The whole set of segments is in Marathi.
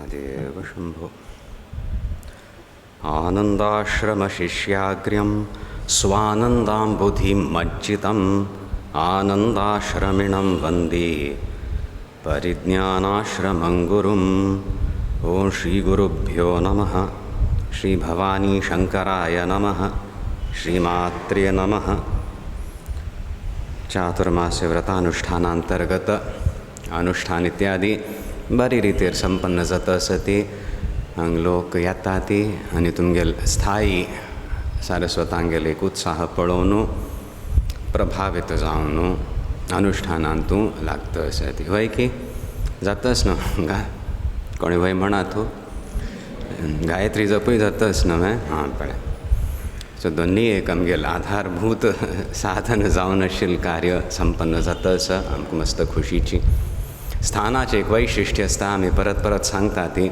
महादेव शंभो. आनन्दाश्रमशिष्याग्र्यं स्वानन्दाम्बुधिं मज्जितम् आनन्दाश्रमिणं वन्दे परिज्ञानाश्रमं गुरुम्. ॐ श्रीगुरुभ्यो नमः. श्रीभवानीशङ्कराय नमः. श्रीमात्रे नमः. चातुर्मास्य व्रतानुष्ठानांतर्गत अनुष्ठान इत्यादी बरी रितीर संपन्न जात असती. हांग लोक येताती आनी तुमगेल स्थायी सारस्वतांगेल एक उत्साह पळोवन प्रभावित जावन अनुष्ठानांत तूं लागत असती. वय की जातच न्हू गा कोणी वय म्हणा तूं गायत्री जपूय जातच न्हू. हां पळय सो दोन्ही एक आमगेल आधारभूत साधन जावन आशिल्लें कार्य संपन्न जाता आसा. आमकां मस्त खुशीची स्थानाचें एक वैशिश्ट्य आसता. आमी परत परत सांगता ती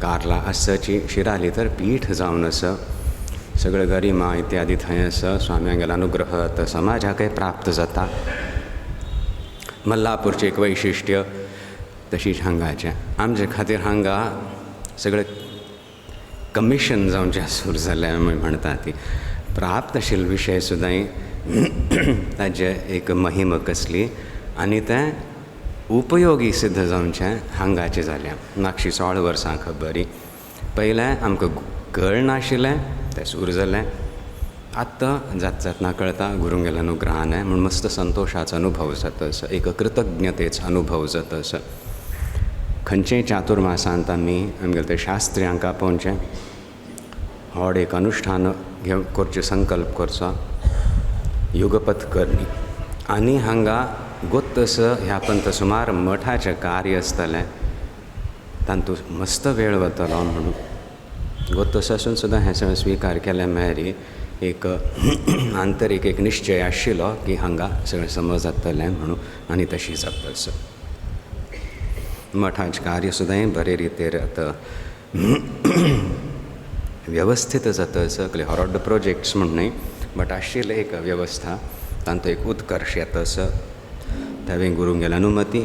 कार्ला आसची शिराली तर पीठ जावन आसा. सगळे गरिमा इत्यादी थंय आसा. स्वाम्यांगेलो अनुग्रह आतां समाजाकय प्राप्त जाता. मल्लापूरचें एक वैशिश्ट्य तशीच हांगाचें आमचे खातीर हांगा सगळे कमिशन जावचें सुरू जालें आमी म्हणटा ती प्राप्त आशिल्ले विशय सुद्दां ताजे एक महिमा कसली आनी तें उपयोगी सिद्ध जावचें हांगाचें जालें. नागशी 16 वर्सां खबरी पयलें आमकां कळनाशिल्लें तें सुरू जालें. आत्तां जात जातना कळटा गुरूंगेल्या अनुग्रहान म्हूण मस्त संतोशाचो अनुभव जाता आसा. एक कृतज्ञतेचो अनुभव जाता आसा. खंयचेय चातुर्मासांत आमगेले ते शास्त्र्यांक आपोवचें व्हड एक अनुष्ठान घेवन करचें संकल्प करचो युगपत करणी आनी हांगा गोत्तस ह्या पंत सुमार मठाचें कार्य आसतलें तातूंत मस्त वेळ वतलो म्हणून गोत्तस आसून सुद्दां हें सगळें स्विकार केलें मेरी एक आंतरीक एक निश्चय आशिल्लो की हांगा सगळें समज जातलें म्हणून आनी तशी जाता आसा. मठाचें कार्य सुद्दां बरे रितीर आतां वेवस्थीत जाता आसा. व्हड प्रोजेक्ट्स म्हूण न्हय बट आशिल्ले एक वेवस्था तातूंत एक उत्कर्श येता आसा. त्यावेळी गुरूंगेली अनुमती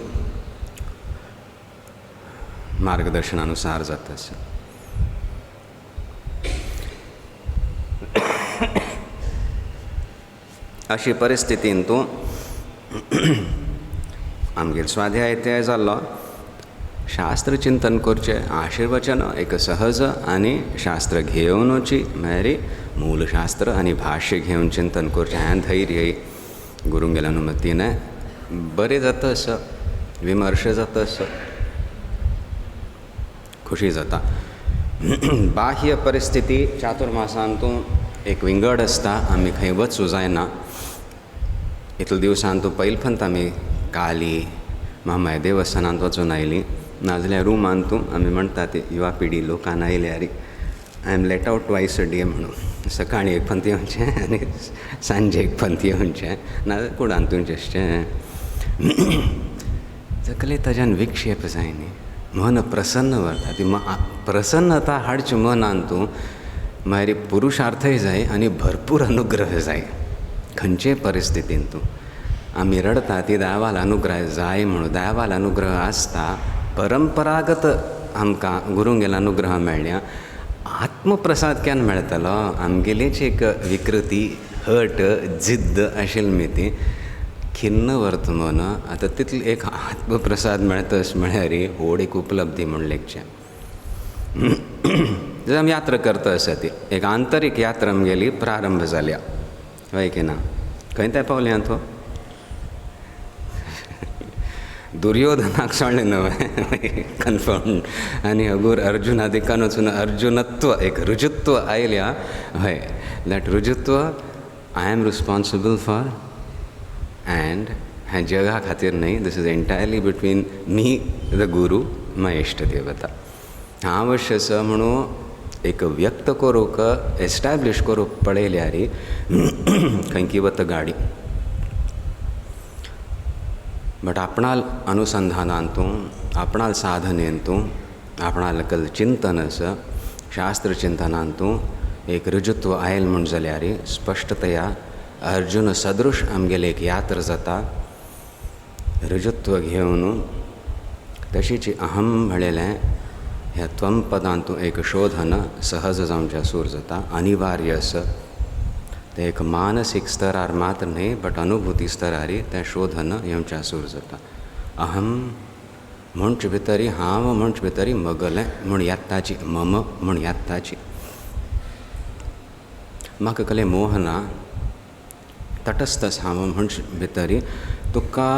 मार्गदर्शनानुसार जाता आसा. अशी परिस्थितीन तूं आमगेर स्वाध्याय इत्याय जाल्लो शास्त्र चिंतन करचें आशिर्वचन एक सहज आनी शास्त्र घेवनूची म्हळ्यार मूल शास्त्र आनी भाष्य घेवन चिंतन करचें हें धैर्य गुरूंगेल्या अनुमतीन बरें जाता आसा. विमर्श जाता आसा. खुशी जाता. बाह्य परिस्थिती चातुर्मासांत तूं एक विंगड आसता. आमी खंय वचूं जायना. इतले दिवसांत तूं पयलीं आमी काली मामाय देवस्थानांत वचून आयलीं नाजाल्यार रुमान तूं आमी म्हणटा ती युवा पिढी लोकांन आयल्यार I am let out twice a day म्हणून सकाळीं एक पंत येवचें आनी सांजे एक पंत येवचें नाजाल्यार कुडांत तुमचें तकले ताच्यान विक्षेप जायनी. मन प्रसन्न व्हरता. ती प्रसन्नता हाडची मनान तूं म्हळ्यार पुरुशार्थय जाय आनी भरपूर अनुग्रह जाय. खंयचेय परिस्थितीन तूं आमी रडटा ती दयावाल अनुग्रह जाय म्हणून दयावाल अनुग्रह आसता. परंपरागत आमकां गुरूंगेलो अनुग्रह मेळ्ळ्या. आत्मप्रसाद केन्ना मेळटलो. आमगेलीच एक विकृती हट जिद्द आशिल्ली ती खिन्न व्हरता मन. आतां तितलो एक आत्मप्रसाद मेळटा म्हळ्यार व्हड एक उपलब्धी म्हूण लेखचें. जर आमी यात्रा करता आसा ती एक आंतरीक यात्रा आमगेली प्रारंभ जाल्या. वय की ना. खंय तें पावल्या तूं दुर्योधनाक सोडलें न्हू कन्फर्म आनी अगूर अर्जुनादिकान वचून अर्जुनत्व एक रुजूत्व आयल्या. हय दॅट रुजूत्व I am responsible for and हें जगा खातीर न्हय. This is entirely between me the guru my ishta devata. हांव अशें आसा म्हणून एक व्यक्त करूंक एस्टॅब्लीश करूंक पळयल्यार खंयकी वता गाडी. बट आपणाल अनुसंधानांतूं आपणाल साधनेंतूं आपणाल चिंतन आसा शास्त्र चिंतनांतूं एक रुजूत्व आयल म्हूण जाल्यार स्पश्टतया अर्जुन सदृश आमगेली एक यात्रा जाता. रुजूत्व घेवन तशीच अहम म्हळेलें ह्या त्वम पदांतू एक शोधन सहज जावच्या सूर जाता अनिवार्य असं ते एक मानसिक स्तरार मात्र न्ही बट अनुभूती स्तरारी तें शोधन येवच्या सूर जाता. अहम म्हणचे भितरी हांव म्हणचे भितरी मगलें म्हूण येताची मम म्हूण येताची. म्हाका कले मोहना तटस्थ हांव म्हणचे भितरी तुका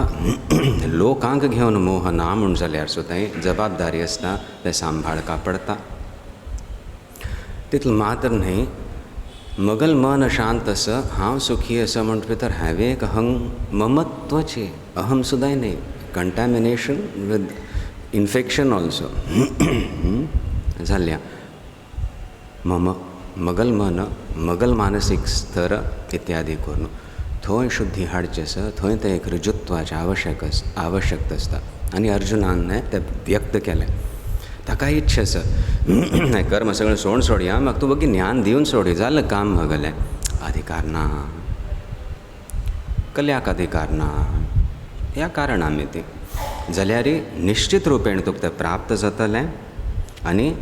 लोकांक घेवन मोहना म्हूण जाल्यार सुद्दां जबाबदारी आसता तें सांबाळका पडटा. तितलें मात्र न्ही मगल मन शांत असं हांव सुखी असं म्हणचे भितर हांवें एक ममत्वाची अहम सुद्दां न्ही कंटॅमिनेशन विथ इन्फेक्शन ऑल्सो जाल्ल्या मम मगल मन मगल मानसीक स्तर इत्यादी करून थंय शुद्धी हाडचें आसा थंय तें एक ऋजुत्वाचें आवश्यकता आसता. आनी अर्जुनान तें व्यक्त केलें. ताका इच्छा आसा कर्म सगळें सोडया म्हाका तूं बगी ज्ञान दिवन सोडय जालें काम मगलें. अधिकार ना. कल्याक अधिकार ना ह्या कारणांनी ती जाल्यार निश्चित रुपेण तुका तें प्राप्त जातलें. आनी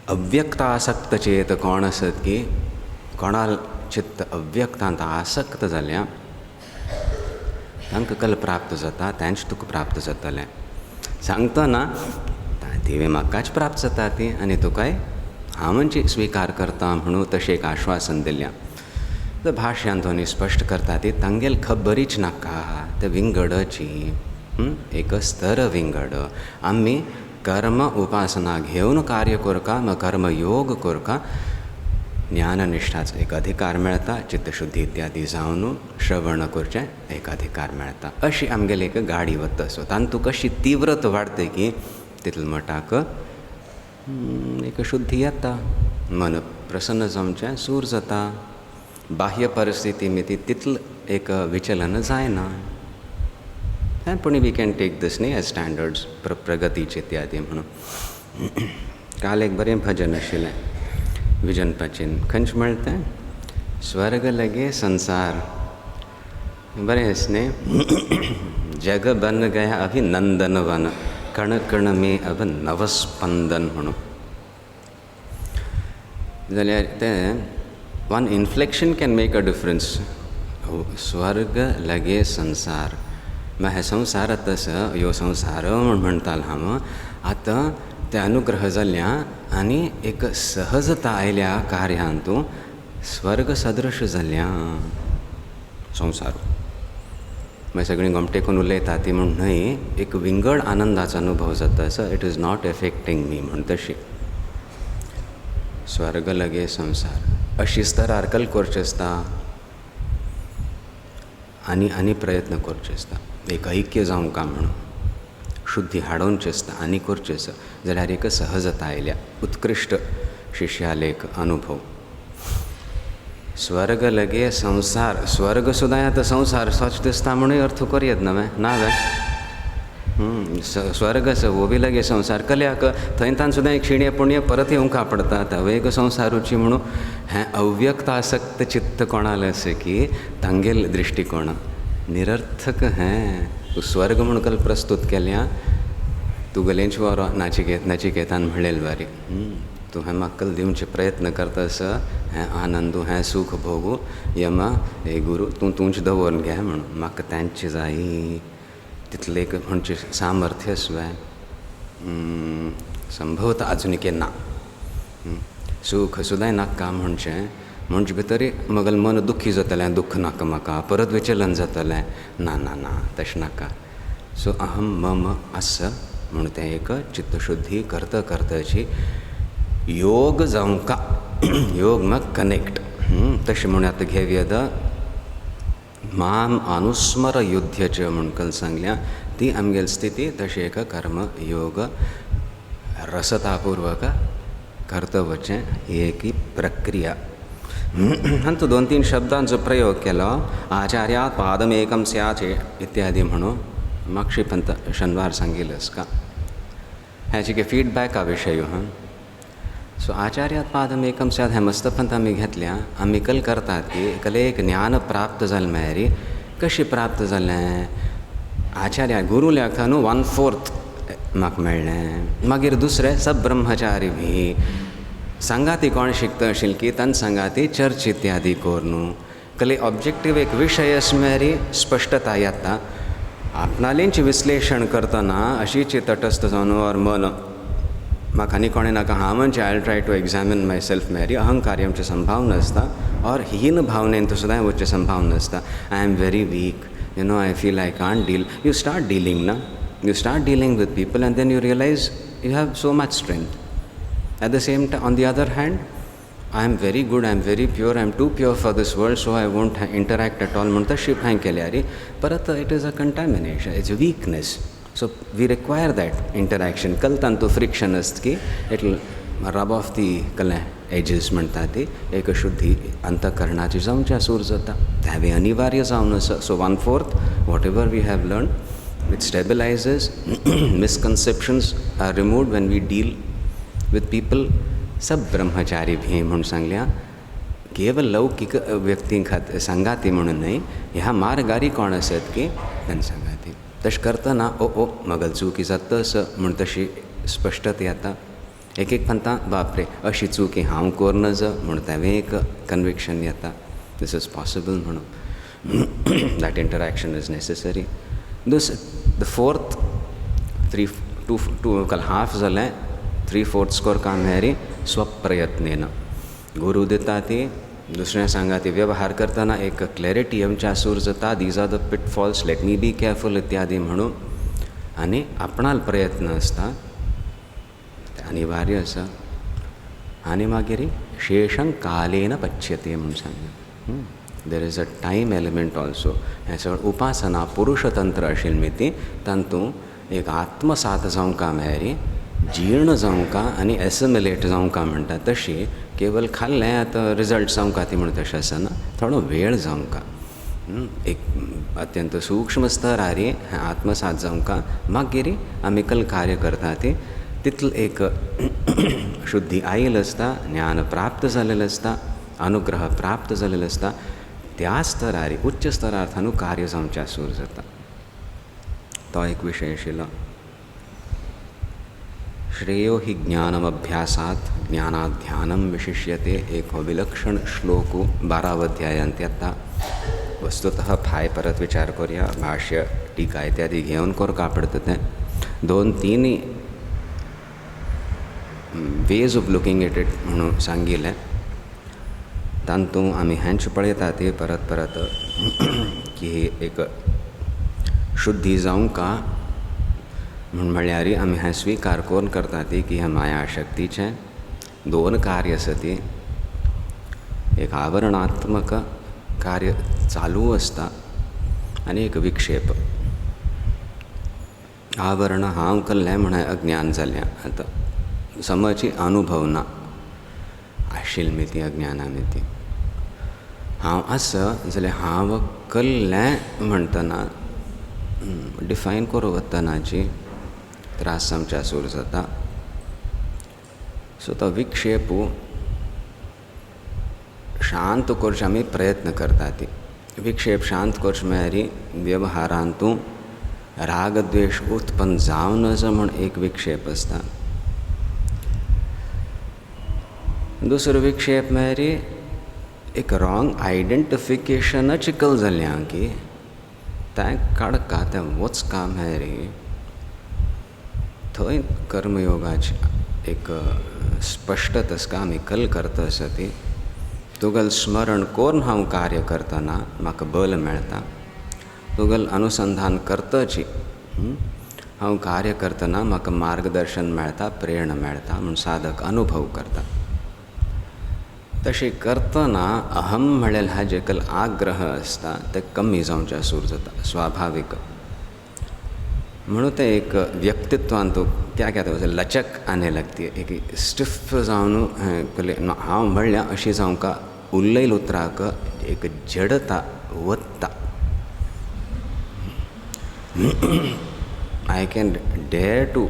अव्यक्त आसक्त चेत कोण आसत की कोणाल चित्त अव्यक्तांत आसक्त जाल्या तांकां कल प्राप्त जाता तेंच तुका प्राप्त जातलें. सांगता ना दिवे म्हाकाच प्राप्त जाता ती आनी तुकाय हांव म्हणजे स्विकार करता म्हणून तशें एक आश्वासन दिल्या. तर भाश्यांत दोनी स्पश्ट करता ती तांगेल खबरीच नाका ते विंगडची एक स्तर विंगड. आमी कर्म उपासना घेवन कार्य करका मग कर्मयोग करका ज्ञाननिष्ठाचो एक अधिकार मेळटा. चित्तशुद्धी इत्यादी जावन श्रवण करचें एक अधिकार मेळटा. अशी आमगेली एक गाडी वता. सो तांतू कशी तीव्रता वाडते की तितले मटाक एक शुद्धी येता. मन प्रसन्न जावचें सूर जाता. बाह्य परिस्थिती मिती तितलें एक विचलन जायना. पूण वी कॅन टेक दिस न्ही एज स्टँडर्ड्स प्रगतीचे इत्यादी म्हणून. काल एक बरें भजन आशिल्लें विजन पचीन खंयच म्हणलें स्वर्ग लगे संसार बरें आसलें. जग बन गया अभिनंदन वन कण कण में अब नवस्पंदन म्हणून. जाल्यार तें one inflection can make a difference. स्वर्ग लगे संसार म्हळ्यार हे संवसारांत तसं ह्यो संवसार म्हूण म्हणटालो हांव. आतां ते अनुग्रह जाल्ल्या आनी एक सहजता आयल्या कार्यांतू स्वर्ग सदृश जाल्ल्या संवसार. मागीर सगळीं घोमटेकून उलयता ती म्हूण न्हय एक विंगड आनंदाचो अनुभव जाता. सो इट इज नॉट एफेक्टींग मी म्हूण तशी. स्वर्ग लगे संसार अशी स्तरार कल करचें आसता आनी प्रयत्न करचे आसता. एक ऐक्य जावं का म्हणून शुद्धी हाडोवची आसता आनी करचें आसा जाल्यार एक सहजता आयल्या. उत्कृश्ट शिश्यालेख अनुभव. स्वर्ग लगे संसार स्वर्ग सुद्दां आतां संसार सोच दिसता म्हणून अर्थ करयत ना वे स्वर्ग आसा वो बी लगे संसार कल्याक थंयतान सुद्दां एक शिणे पुण्य परत येवंका पडटा. हांवें एक संसारूची म्हणून हें अव्यक्त आसक्त चित्त कोणालें आसा की तांगेल दृश्टिकोण निरर्थक. हें स्वर्ग म्हणून कल प्रस्तूत केल्या तुगेलेंच वरो नचिकेतान म्हणलेलें बारी. तूं हें म्हाका कल दिवचे प्रयत्न करता आसा हें आनंदू हें सूख भोगू यमा हे गुरू तूंच दवरून घे म्हणून म्हाका तेंचे जाय तितलें एक म्हणचे सामर्थ्य स्वय संभवता आजुनिके ना. सूख सुद्दां नाका म्हणजे भितर मगल मन दुख्खी जातलें दुख्ख नाका म्हाका परत विचलन जातलें ना तशें नाका. सो अहम मम आस म्हूण तें एक चित्तशुद्धी करताची योग जावंका. योग मग कनेक्ट तशें म्हूण आतां घेवया माम अनुस्मर युध्यच म्हूण कल सांगल्या ती आमगेल स्थिती तशी एक कर्म योग रसतापूर्वक करता वचें ही एक प्रक्रिया. हातूंत 2-3 शब्दांचो प्रयोग केलो. आचार्यात पादमेकं स्यात् इत्यादी म्हणून मागशी पंत शनिवार सांगिल्लें आसका हेची की फीडबॅका विशय. सो आचार्यात पादमेकं स्यात् हें मस्तपंत आमी घेतल्या. आमी कल करतात की कलेक ज्ञान प्राप्त जालें म्हळ्यार कशें प्राप्त जालें. आचार्या गुरू लेखा न्हू 1/4 म्हाका मेळ्ळें. मागीर दुसरें सब ब्रह्मचारी भी सांगाती कोण शिकता आशिल्ली की तांकां सांगाती चर्च इत्यादी कोर न्हू कले ऑब्जेक्टीव एक विशय मेरी स्पश्टता येता. आपणालेंच विश्लेषण करतना अशीच तटस्थ जावन और मन म्हाका आनी कोणें नाका हांव म्हणजे I try to examine myself मेरी अहंकारी आमचे संभाव नासता और हीन भावनेन तो सुद्दां वच्चे संभाव नासता. I am very weak you know I feel I can't deal. You start dealing ना you start dealing with people and then you realize you have so much strength. At the same time, on the other hand, I am very good, I am very pure, I am too pure for this world, so I won't interact at all. म्हणून तशी हांवें केल्यार परत it is a contamination, it's a weakness. So we require that interaction. कल तांतू फ्रिक्शन आसता की it will rub off the कलें edges म्हणटा ती एक शुद्धी अंतकरणाची जावची सूर जाता. तें अनिवार्य जावन आसा. So 1/4 whatever we have learned, it stabilizes. Misconceptions are removed when we deal with people. सब ब्रह्मचारी भी म्हणून सांगल्या केवळ लौकिक व्यक्तीं खातीर सांगाती म्हणून न्हय ह्या मार्गारी कोण आसत की तांकां सांगाती. तशें करतना ओ मगल चूक जाता तसं म्हूण तशी स्पश्टता येता. एक म्हणटा बापरे अशी चूक हांव कोरना जा म्हूण तें एक कन्विक्शन येता दिस इज पॉसिबल म्हणून that interaction is necessary. The fourth 2 half जालें 3/4 स्कोर काम हेरी स्वप्रयत्नेन गुरू दिता ती दुसऱ्या सांगा ती व्यवहार करतना एक क्लॅरिटी आमच्या सूर जाता. These are the pitfalls let me be careful इत्यादी म्हणून आनी आपणाल प्रयत्न आसता ते अनिवार्य आसा. आनी मागीर शेषं कालेन पच्यते म्हणून सांगलें. There is a time element also. हें सगळें उपासना पुरुषतंत्र आशिल्ली ती तांतूं एक आत्मसात जावंक मेळ्ळी जीर्ण जावंक आनी एसिमिलेट जावंक म्हणटा तशी केवळ खाल्लें आतां रिजल्ट जावंक ती म्हणून तशें आसना. थोडो वेळ जावंक एक अत्यंत सूक्ष्म स्तर आरी आत्मसात जावंक मागीर आमी कल कार्य करता ती तितलें एक शुद्धी आयिल्ली आसता. ज्ञान प्राप्त जालेलें आसता. अनुग्रह प्राप्त जालेलो आसता. त्या स्तरार उच्च स्तरार्थानू कार्य जावचें सूर जाता. तो एक विशय आशिल्लो. श्रेयो हि ज्ञानमभ्यासात् ज्ञानात् ध्यानं विशिष्यते. एक विलक्षण श्लोक 12 अध्यायांत येता. वस्तुतः फाय परत विचार करूया. भाष्य टीका इत्यादी घेवन करका पडटा तें 2-3 ways of looking at it म्हणून सांगिल्लें. तांतूं आमी हेंच पळयता ती परत परत की एक शुद्धी जावंक म्हूण म्हळ्यार आमी हें स्विकार करून करता ती की हें माया शक्तीचें 2 कार्य आसा ती. एक आवरणात्मक कार्य चालू आसता आनी एक विक्षेप. आवरण हांव केल्लें म्हणून अज्ञान जाल्लें. आतां समजी अनुभव ना आशिल्ली ती अज्ञानानी ती. हांव आसा जाल्यार हांव केल्लें म्हणटना डिफायन करूं वतनाची त्रास आमच्या सूर जाता. सो तो विक्षेप शांत करचे आमी प्रयत्न करता ती. विक्षेप शांत करचे म्हळ्यार व्यवहारांतूं राग द्वेष उत्पन्न जावं नजो म्हूण एक विक्षेप आसता. दुसरो विक्षेप म्हळ्यार एक रॉंग आयडेंटिफिकेशनच कल जाल्ल्यां की तें काडका तें वचका म्हळ्यार थंय कर्मयोगाची एक स्पश्टता आसता. आमी कल करता आसा ती तुगेल स्मरण करून हांव कार्य करतना म्हाका बल मेळटा. तुगेल अनुसंधान करताची हांव कार्य करतना म्हाका मार्गदर्शन मेळटा प्रेरणा मेळटा म्हूण साधक अनुभव करता. तशें करतना अहम म्हणलें हाजे कल आग्रह आसता ते कमी जावचें सूर जाता स्वाभाविक. म्हणून ते एक व्यक्तित्वांत क्या लचक आने लागती. एक स्टिफ जावन हांव म्हणल्यार अशी जावंक उरलेल्या उतराक एक जडता वत्ता. I can dare to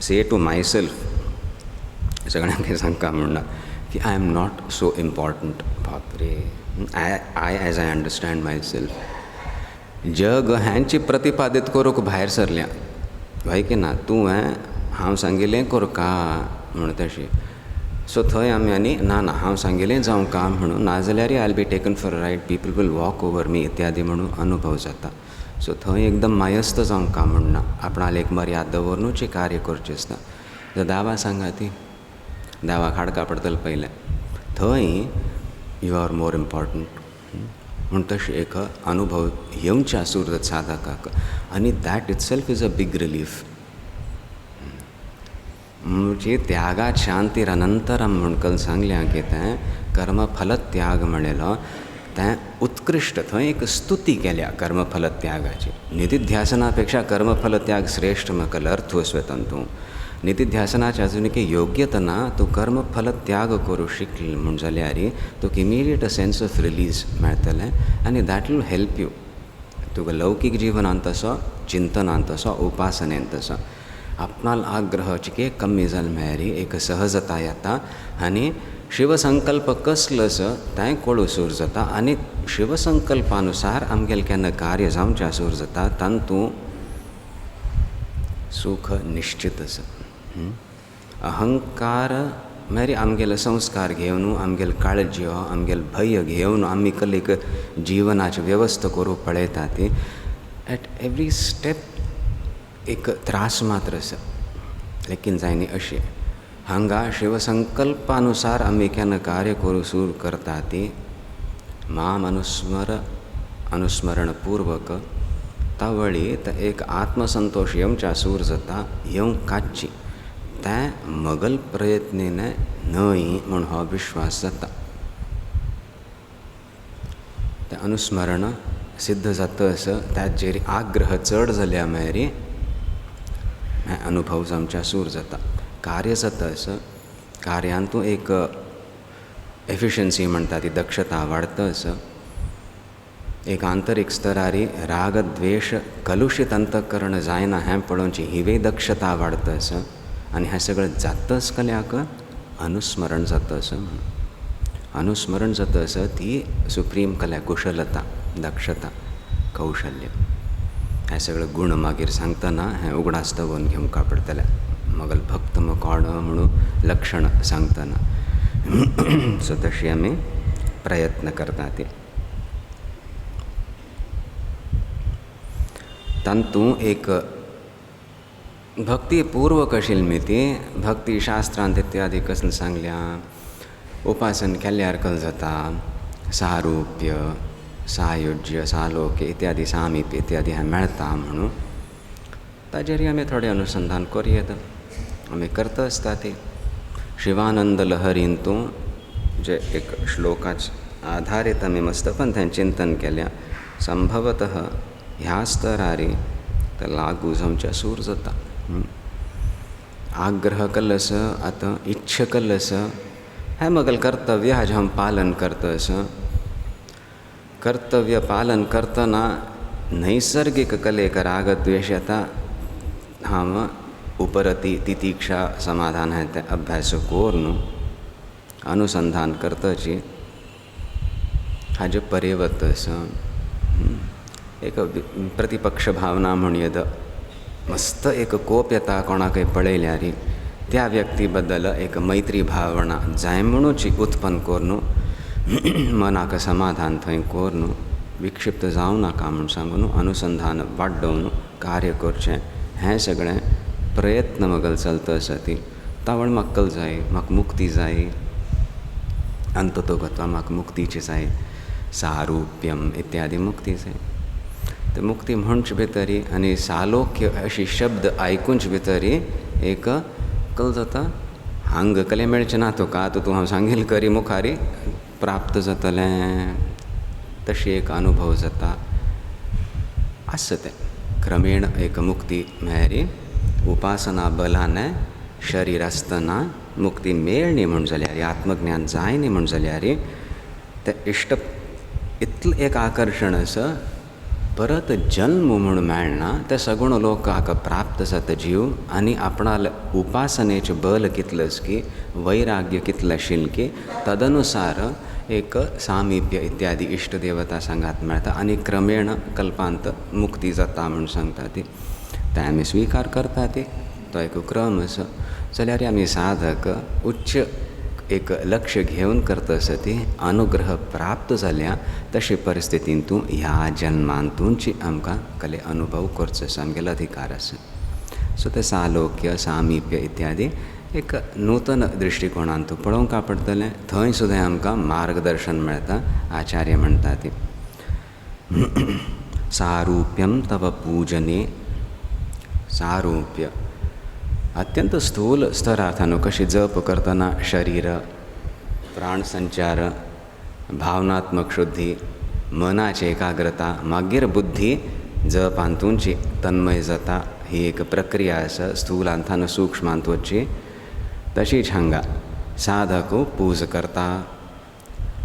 say to myself सगळ्यांक सांगता म्हणना की I am not so important. बापरे I as I understand myself जग हांची प्रतिपादीत करूंक भायर सरल्या की ना तुवें हांव सांगिल्लें करका म्हूण तशी. सो थंय आमी ना हांव सांगिल्लें जावंका म्हणून, नाजाल्यार I be taken for right, people will walk over me इत्यादी म्हणून अनुभव जाता. सो थंय एकदम मायस्त जावंका म्हणना, आपणाले एक मर्याद दवरूनच कार्य करचें आसता. जर दावा सांगा ती दावाक हाडका पडटलें पयलें, थंय यू आर मोर इम्पॉर्टंट म्हूण तशें एक अनुभव येवचे आसूं साधकाक. आनी that it self is a big relief. म्हणजे त्यागात शांतीर अनंतरम म्हणून कल सांगल्या की तें कर्मफल त्याग म्हणलेलो तें उत्कृश्ट. थंय एक स्तुती केल्या कर्मफल त्यागाची. निधिध्यासना पेक्षा कर्मफल त्याग श्रेष्ठ म्हाका अर्थ वसवेतान तूं निधिध्यासनाच्या अजून एक योग्यता ना, तूं कर्मफल त्याग करूं शिकल म्हूण जाल्यार तुका immediate a sense of release मेळटलें. आनी दॅट वील हेल्प यू तुका लौकीक जिवनांत असो, चिंतनांत असो, उपासनेंत असो. आपणाल आग्रह चिके कमी जाल म्हळ्यार एक सहजता येता आनी शिवसंकल्प कसलो आसा तें कळूं सूर जाता. आनी शिवसंकल्पानुसार आमगेलें केन्ना कार्य जावचें सूर जाता तातूंत सुख निश्चित आसा. अहंकार म्हळ्यार आमगेले संस्कार घेवन, आमगेले काळज्यो, आमगेले भय घेवन आमी कल एक जिवनाची वेवस्था करूं पळयता ती एट एवरी स्टेप एक त्रास मात्र आसा. लेकीन जायनी अशी हांगा शिवसंकल्पानुसार आमी केन्ना कार्य करूं सूर करता ती माम अनुस्मरणपूर्वक तावळी एक आत्मसंतोष येवच्या सूर जाता, येवंक काडची. तें मगल प्रयत्नीन न्हय म्हूण हो विश्वास जाता. तें अनुस्मरण सिद्ध जाता असो ताचेर आग्रह चड जाल्या म्हळ्यार अनुभव जावच्या सूर जाता. कार्य जाता असो कार्यांतू एक एफिशियन्सी म्हणटा ती दक्षता वाडता असो. एक आंतरीक स्तरार राग द्वेष कलुशीत अंतकरण जायना हें पळोवची हिवे दक्षता वाडता असो. आनी हें सगळें जाताच कल्याक अनुस्मरण जाता असो. अनुस्मरण जाता असो ती सुप्रीम कल्या कुशलता, दक्षता, कौशल्य हे सगळे गुण मागीर सांगतना हें उगडास दवरून घेवंक पडटलें. मगल भक्त कोण म्हणून लक्षण सांगतना. सो तशी आमी प्रयत्न करता ती. तातूंत एक भक्ती पूर्वक आशिल्ली ती भक्तिशास्त्रांत इत्यादी कसलें सांगल्या उपासन केल्यार कल जाता सारुप्य, सायुज्य, सालोक्य इत्यादी सामीप इत्यादी हें मेळटा म्हणून ताजेर आमी थोडें अनुसंधान करयेत. आमी करता आसता ती शिवानंद लहरींतू जे एक श्लोकाच आधारीत आमी मस्तपण तें चिंतन केल्या. संभवतः ह्या स्तरार तें लागू जावचें सूर जाता. आग्रह कलस आतां इच्छा कलस हें मगल कर्तव्य हाजें हम पालन करता असो. कर्तव्य पालन करतना नैसर्गिक कलेक राग द्वेष येता. हांव उपरती तितिक्षा समाधान हें तें अभ्यास करून अनुसंधान करताची हाजे परेवत असो. एक प्रतिपक्ष भावना म्हूण येद मस्त एक कोप येता कोणाकय पळयल्यार त्या व्यक्ती बद्दल एक मैत्री भावना जाय म्हणूच उत्पन्न करून मनाक समाधान थंय करून विक्षिप्त जावं नाका म्हूण सांगून अनुसंधान वाडोवन कार्य करचें हें सगळें प्रयत्न मगल चलता आसा ती. तावळ म्हाका कल जाय, म्हाका मुक्ती जाय, अंततोगत्वा म्हाका मुक्तीची जाय, सारुप्यम इत्यादी मुक्ती जाय. ते मुक्ती म्हणचे भितरी आनी सालोक्य अशी शब्द आयकूंच भितरी एक कल जाता हांग कले मेळचें ना तुका तूं हांव सांगिल्लें करी मुखारी प्राप्त जातलें तशी एक अनुभव जाता. आसा तें क्रमेण एक मुक्ती म्हळ्यार उपासना बलान शरीर आसतना मुक्ती मेळ्ळी म्हूण जाल्यार आत्मज्ञान जाय न्ही म्हूण जाल्यार तें इश्ट इतलें एक आकर्शण आसा परत जन्म म्हूण मेळना. ते सगूण लोकांक प्राप्त जाता जीव आनी आपणाल उपासनेचें बल कितलें की वैराग्य कितलें आशिल्लें की तदनुसार एक सामिप्य इत्यादी इश्ट देवता सांगात मेळटा आनी क्रमेण कल्पांत मुक्ती जाता म्हूण सांगता ती. तें आमी स्विकार करता ती तो एक क्रम असो. जाल्यार आमी साधक उच्च एक लक्ष घेवन करता आसती अनुग्रह प्राप्त जाल्या तशे परिस्थितींतू ह्या जन्मांतूंची आमकां कले अनुभव करचो आसा, आमगेलो अधिकार आसा. सो ते सालोक्य सामिप्य इत्यादी एक नूतन दृश्टिकोणांत पळोवंक पडटलें. थंय सुद्दां आमकां मार्गदर्शन मेळटा. आचार्य म्हणटा ती सारूप्यम तव पूजने. सारूप्य अत्यंत स्थूल स्तरार्थान कशी जप करतना शरीर, प्राण संचार, भावनात्मक शुद्धी, मनाची एकाग्रता, मागीर बुद्धी जपांतूंची तन्मय जाता. ही एक प्रक्रिया आसा स्थूलांतन सूक्ष्मांत वचची. तशीच हांगा साधक पूज करता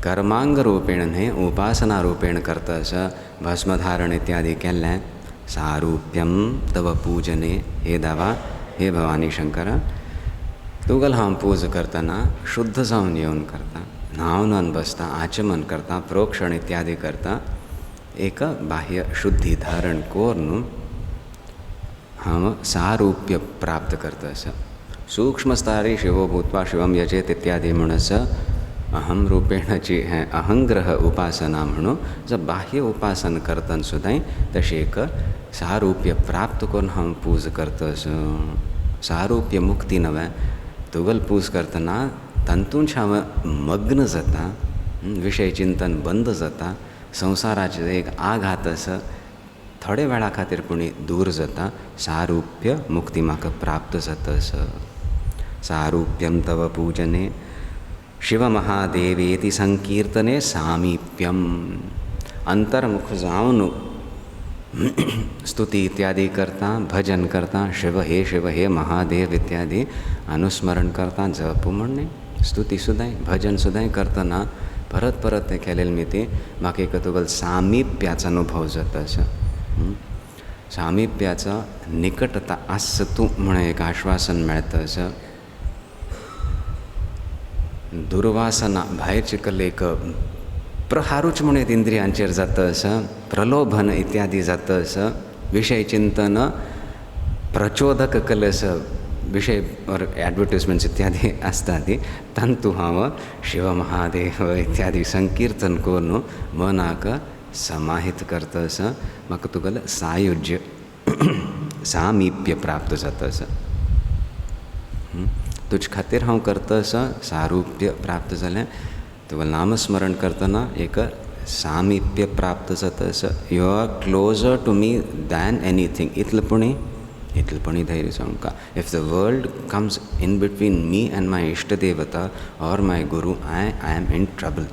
कर्मांग रूपेण न्हय उपासना रूपेण करता आसा. भस्मधारण इत्यादी केल्लें. सारूप्यम तव पूजने. हे देवा, हे भवानी शंकरा, तुगेल हांव पूज करतना शुद्ध जावन येवन करता, न्हावन बसता, आचमन करता, प्रोक्षण इत्यादी करता. एक बाह्य शुद्धी धारण करून हांव सारूप्य प्राप्त करता आसा. सूक्ष्मस्तारी शिवो भूत्वा शिवम यजेत इत्यादी म्हणस अहम रूपेणाची हें अहंग्रह उपासना म्हणून जर बाह्य उपासन करतना सुद्दां तशी एक सारूप्य प्राप्त करून हांव पूज करता आसा. सारूप्य मुक्ती नव्हे. तुगेल पूज करतना तातूंत हांव मग्न जाता. विशय चिंतन बंद जाता. संवसाराचे एक आघात आसा थोडे वेळा खातीर पुणी दूर जाता. सारूप्य मुक्ती म्हाका प्राप्त जाता आसा. सारूप्यम तव पूजने शिवमहादेवेति संकीर्तने सामीप्यम. अंतर्मुख जावन स्तुति इत्यादी करता, भजन करता, शिव हे महादेव इत्यादी अनुस्मरण करता. जप म्हणणे स्तुती सुद्दां भजन सुद्दां करतना परत परत तें केलेलें मिती म्हाका एक तुगेल सामिप्याचो अनुभव जाता आसा. सामिप्याचा निकटता आस तूं म्हणून एक आश्वासन मेळता आसा. दुर्वासना भायरची कले एक प्रहारूच म्हणून इंद्रियांचेर जाता आसा. प्रलोभन इत्यादी जाता आसा. विशय चिंतन प्रचोदक कले आसा. विशय और एडवर्टिजमेंट्स इत्यादी आसता ती तांतू हांव शिव महादेव इत्यादी संकीर्तन करून मनाक समाहित करता आसा. म्हाका तुगेलें सायुज्य सामिप्य प्राप्त जाता आसा. तुजे खातीर हांव करता आसा. सारूप्य प्राप्त जालें. तुगेलें नामस्मरण करतना एक सामिप्य प्राप्त जाता आसा. You are closer to me than anything. इतलेपणी धैर्य आमकां. If the world comes in between me and my ishta devata और my guru, I am in trouble.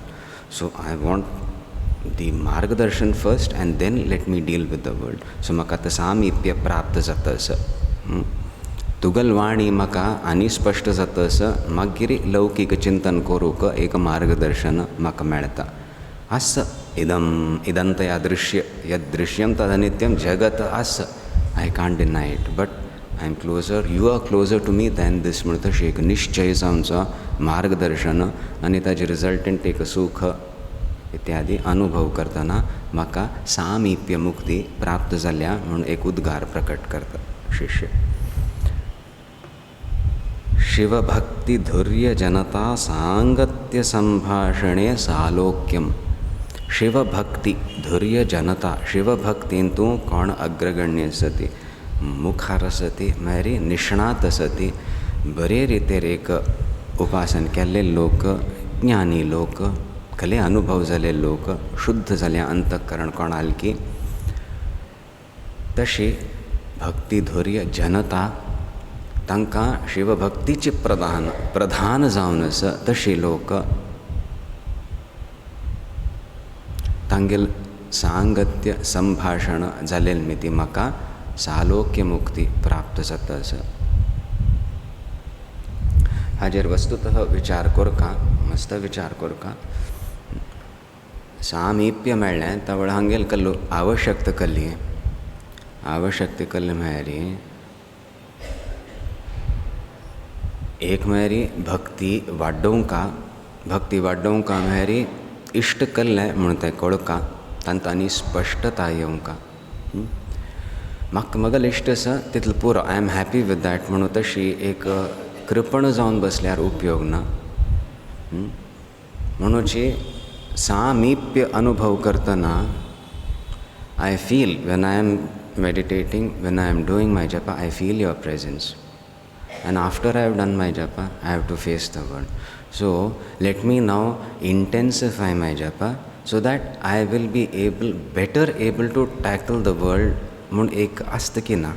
So I want the margdarshan first and then let me deal with the world. So म्हाका आतां सामिप्य प्राप्त जाता आसा. तुगेल वाणी म्हाका आनी स्पश्ट जाता आसा. मागीर लौकीक चिंतन करूंक एक मार्गदर्शन म्हाका मेळटा. आस इदंतया दृश्य यदृश्यम तदनित्यम जगत आस. I can't deny it but I am closer. You are closer to me than this म्हणटा तशी एक निश्चय जावचो मार्गदर्शन आनी ताजे रिजल्टंट एक सुख इत्यादी अनुभव करतना म्हाका सामिप्य मुक्ती प्राप्त जाल्या म्हणून एक उद्गार प्रकट करता शिष्य. शिवभक्ति धुर्य जनता सांगत्य संभाषणे सालोक्यम. शिवभक्ति धुर्य जनता. शिवभक्तींतू कोण अग्रगण्य आसती, मुखार आसती, मागीर निष्णात आसती, बरे रितीर एक उपासन केल्ले लोक, ज्ञानी लोक, खले अनुभव जाले लोक, शुद्ध जाले अंतःकरण कोणाल की तशी भक्ती धुर्य जनता तांकां शिवभक्तीचे प्रधान जावन आसा तशी लोक तांगेल सांगत्य संभाषण जालेल मिती म्हाका सालोक्य मुक्ती प्राप्त जाता आसा. हाजेर वस्तुतः विचार करका, मस्त विचार करका. सामिप्य मेळ्ळें तावळ हांगेल कल्लो आवश्यकता कल्ली. आवश्यकता कल्ली म्हळ्यार एक म्हळ्यार भक्ती वाडोवंका म्हळ्यार इश्ट कल्लें म्हणून तें कळुका तांत आनी स्पश्टता येवंका. म्हाका मगल इश्ट आसा तितलो पुरो, I am happy with that. म्हणून तशी एक कृपण जावन बसल्यार उपयोग ना. म्हणूची सामिप्य अनुभव करतना I feel when I am meditating, when I am doing my japa, I feel your presence. And after I have done my japa, I have to face the world. So let me now intensify my japa so that I will be better able to tackle the world. म्हणून एक असतं की ना,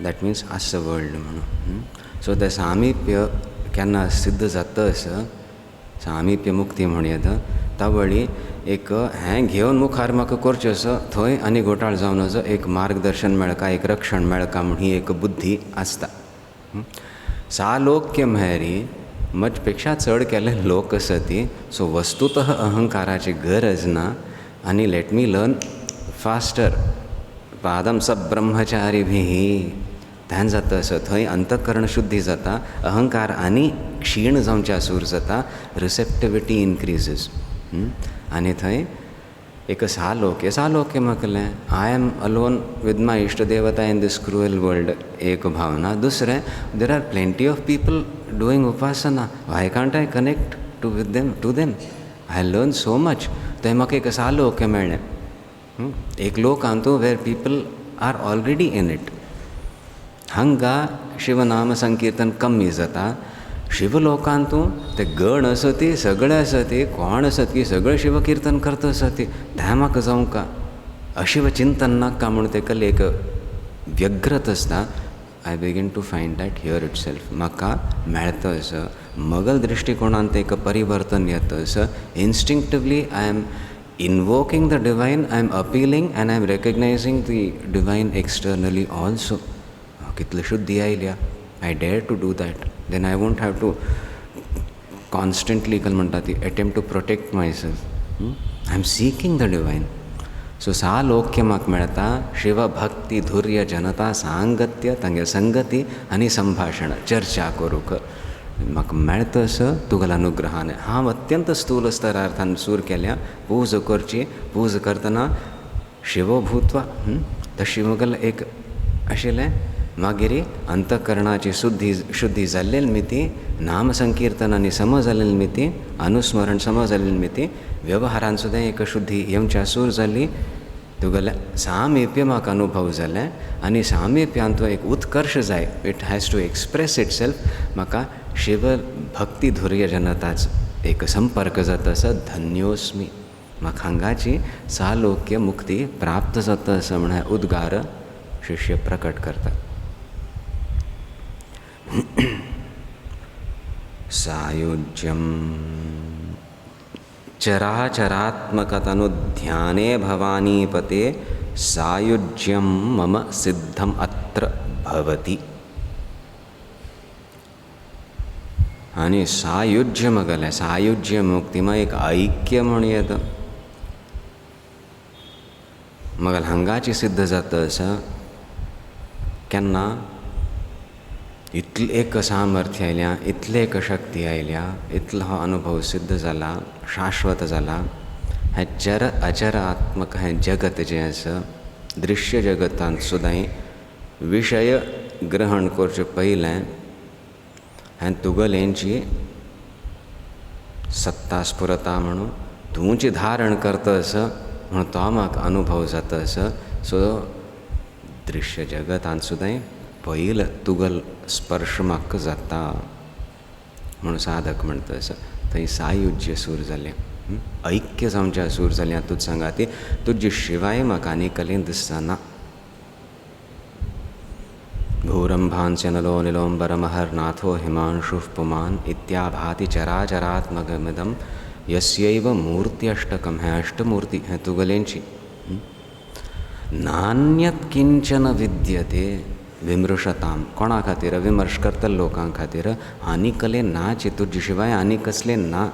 that means असं वर्ल्ड म्हणून. सो तें सामिप्य केन्ना सिद्ध जाता असं, सामिप्य मुक्ती म्हणून येता त्या वेळी एक हें घेवन मुखार म्हाका करचें असो थंय आनी घोटाळ जावन असो एक मार्गदर्शन मेळका, एक रक्षण मेळका म्हूण ही एक बुद्धी आसता. सालोक्य म्हळ्यारी म्हजे पेक्षा चड केले लोक आसा ती. सो वस्तुतः अहंकाराची गरज ना. आनी लेट मी लर्न फास्टर. पादम सब ब्रह्मचारीभिः ध्यान जाता असो थंय अंतकरण शुद्धी जाता, अहंकार आनी क्षीण जावच्या सूर जाता, रिसेप्टिविटी इनक्रीजीस. आनी थंय एक सालोक्य म्हटलें I am alone with my ishta devata in this cruel world, एक भावना. दुसरें, there are plenty of people doing upasana, why can't I connect to them. I learn so much. थंय म्हाका एक सालोक्य मेळ्ळें. एक लोक आंतू where people are already in it. हांगा शिवनाम संकीर्तन कमी जाता. शिवलोकांतू ते गण आसा ती, सगळे आसा ती, कोण आसात की सगळे शिवकिर्तन करता आसा ती. तें म्हाका जावंका अशिव चिंतन नाका म्हणून तेका एक व्यग्रत आसता. I begin to find that here itself. म्हाका मेळता असं मगल दृश्टिकोणांत एक परिवर्तन येता असं. Instinctively I am invoking the divine, I am appealing and I am recognizing the divine externally also. कितली शुद्धी आयल्या. I dare to do that. Then I won't have to constantly कल म्हणटा ती attempt to protect myself. I am seeking the divine. So सालोक्य म्हाका मेळटा शिव भक्ती धुर्य जनता सांगत्य तांगे संगती आनी संभाशण चर्चा करूंक म्हाका मेळटा असो तुगेल्या अनुग्रहान. हांव अत्यंत स्थूल स्तरार्थान सूर केल्या पूज करची. पूज करतना शिव भूत्वा तशी मुगल एक आशिल्लें. मागीर अंतकरणाची शुद्धी जाल्लेली मिती, नाम संकीर्तन आनी सम जाल्लेली मिती, अनुस्मरण सम जाल्लेली मिती, व्यवहारान सुद्दां एक शुद्धी येवच्या सूर जाली. तुगेलें सामिप्य म्हाका अनुभव जालें आनी सामिप्यान तो एक उत्कर्श जाय. It has to express itself. म्हाका शिव भक्ती धुर्य जनताच एक संपर्क जाता असो धन्योस्मी. म्हाका हांगाची सालोक्य मुक्ती प्राप्त जाता असो म्हण उद्गार शिष्य प्रकट करता. सायुज्यम चराचरात्मकतनुध्याने भवानीपते सायुज्यम मम सिद्धम अत्र भवति. आनी सायुज्य मगलें सायुज्य मुक्तीमा एक ऐक्य म्हूण येता. मगल हांगाची सिद्ध जाता असो केन्ना इतलें एक सामर्थ्य आयल्या, इतले एक शक्ती आयल्या, इतलो हो अनुभव सिद्ध जाला, शाश्वत जाला. हें चर अचरात्मक हें जगत जें आसा दृश्य जगतांत सुद्दां विशय ग्रहण करचे पयलें हें तुगेलेंची सत्ता स्फुरता म्हणून तुमची धारण करता असो म्हणून तो म्हाका अनुभव जाता असो. सो दृश्य जगतांत सुद्दां पयलो तुगल स्पर्श म्हाका जाता म्हणून साधक म्हणटा असो. थंय सायुज्य सूर जालें, ऐक्य जावच्या सूर जालें. तूंच सांगा ती तुजे शिवाय म्हाका आनी कलेन दिसना. भूरंभांस्य नलो निलोंबरमहर्नाथो हिमांशुः पुमान् इत्याभाति चराचरात्मकमिदं यस्यैव मूर्ति अष्टकं. हें अष्टमूर्ती हें तुगेलेंची. नान्यत् किंचन विद्यते विमृशताम. कोणा खातीर? विमर्श करता लोकां खातीर. आनी कले नाची तुजे शिवाय आनी कसले ना.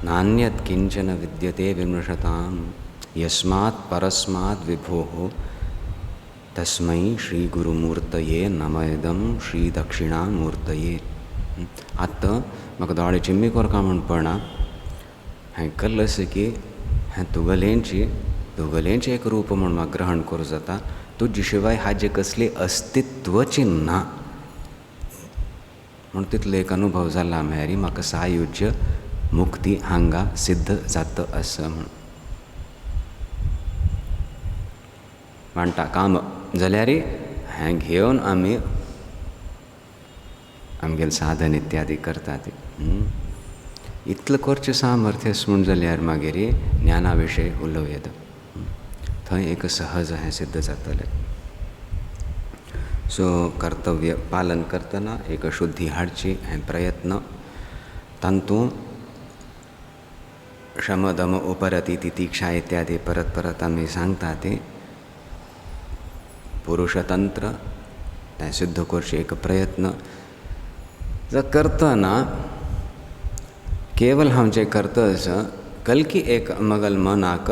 नान्यत् किंचन विद्यते विमृशताम यस्मात् परस्मात् विभोः तस्मै श्री गुरुमूर्तये नमयदं श्री दक्षिणामूर्तये. आतां म्हाका दोळे चिम्मी कोरका म्हूण पडना. हें कल्ल अशें की हें तुगेलेंची एक रूप म्हूण म्हाका ग्रहण करूं जाता. तुजे शिवाय हाजे कसले अस्तित्वची ना. म्हणून तितलो एक अनुभव जाला म्हळ्यार म्हाका सायुज्य मुक्ती हांगा सिद्ध जाता असं म्हणून म्हणटा काम. जाल्यार हें घेवन आमी आमगेलें साधन इत्यादी करतात. इतलें करचें सामर्थ्य आसा म्हूण जाल्यार मागीर ज्ञाना विशयी उलोवं येता. थंय एक सहज हें सिद्ध जातलें. सो कर्तव्य पालन करतना एक शुद्धी हाडची हें प्रयत्न तातूंत शम दम उपरती तितिक्षा इत्यादी परत परत आमी सांगता ते पुरुषतंत्र तें सिद्ध करचे एक प्रयत्न करतना केवल हांव जें करता कल्की एक मगल मनाक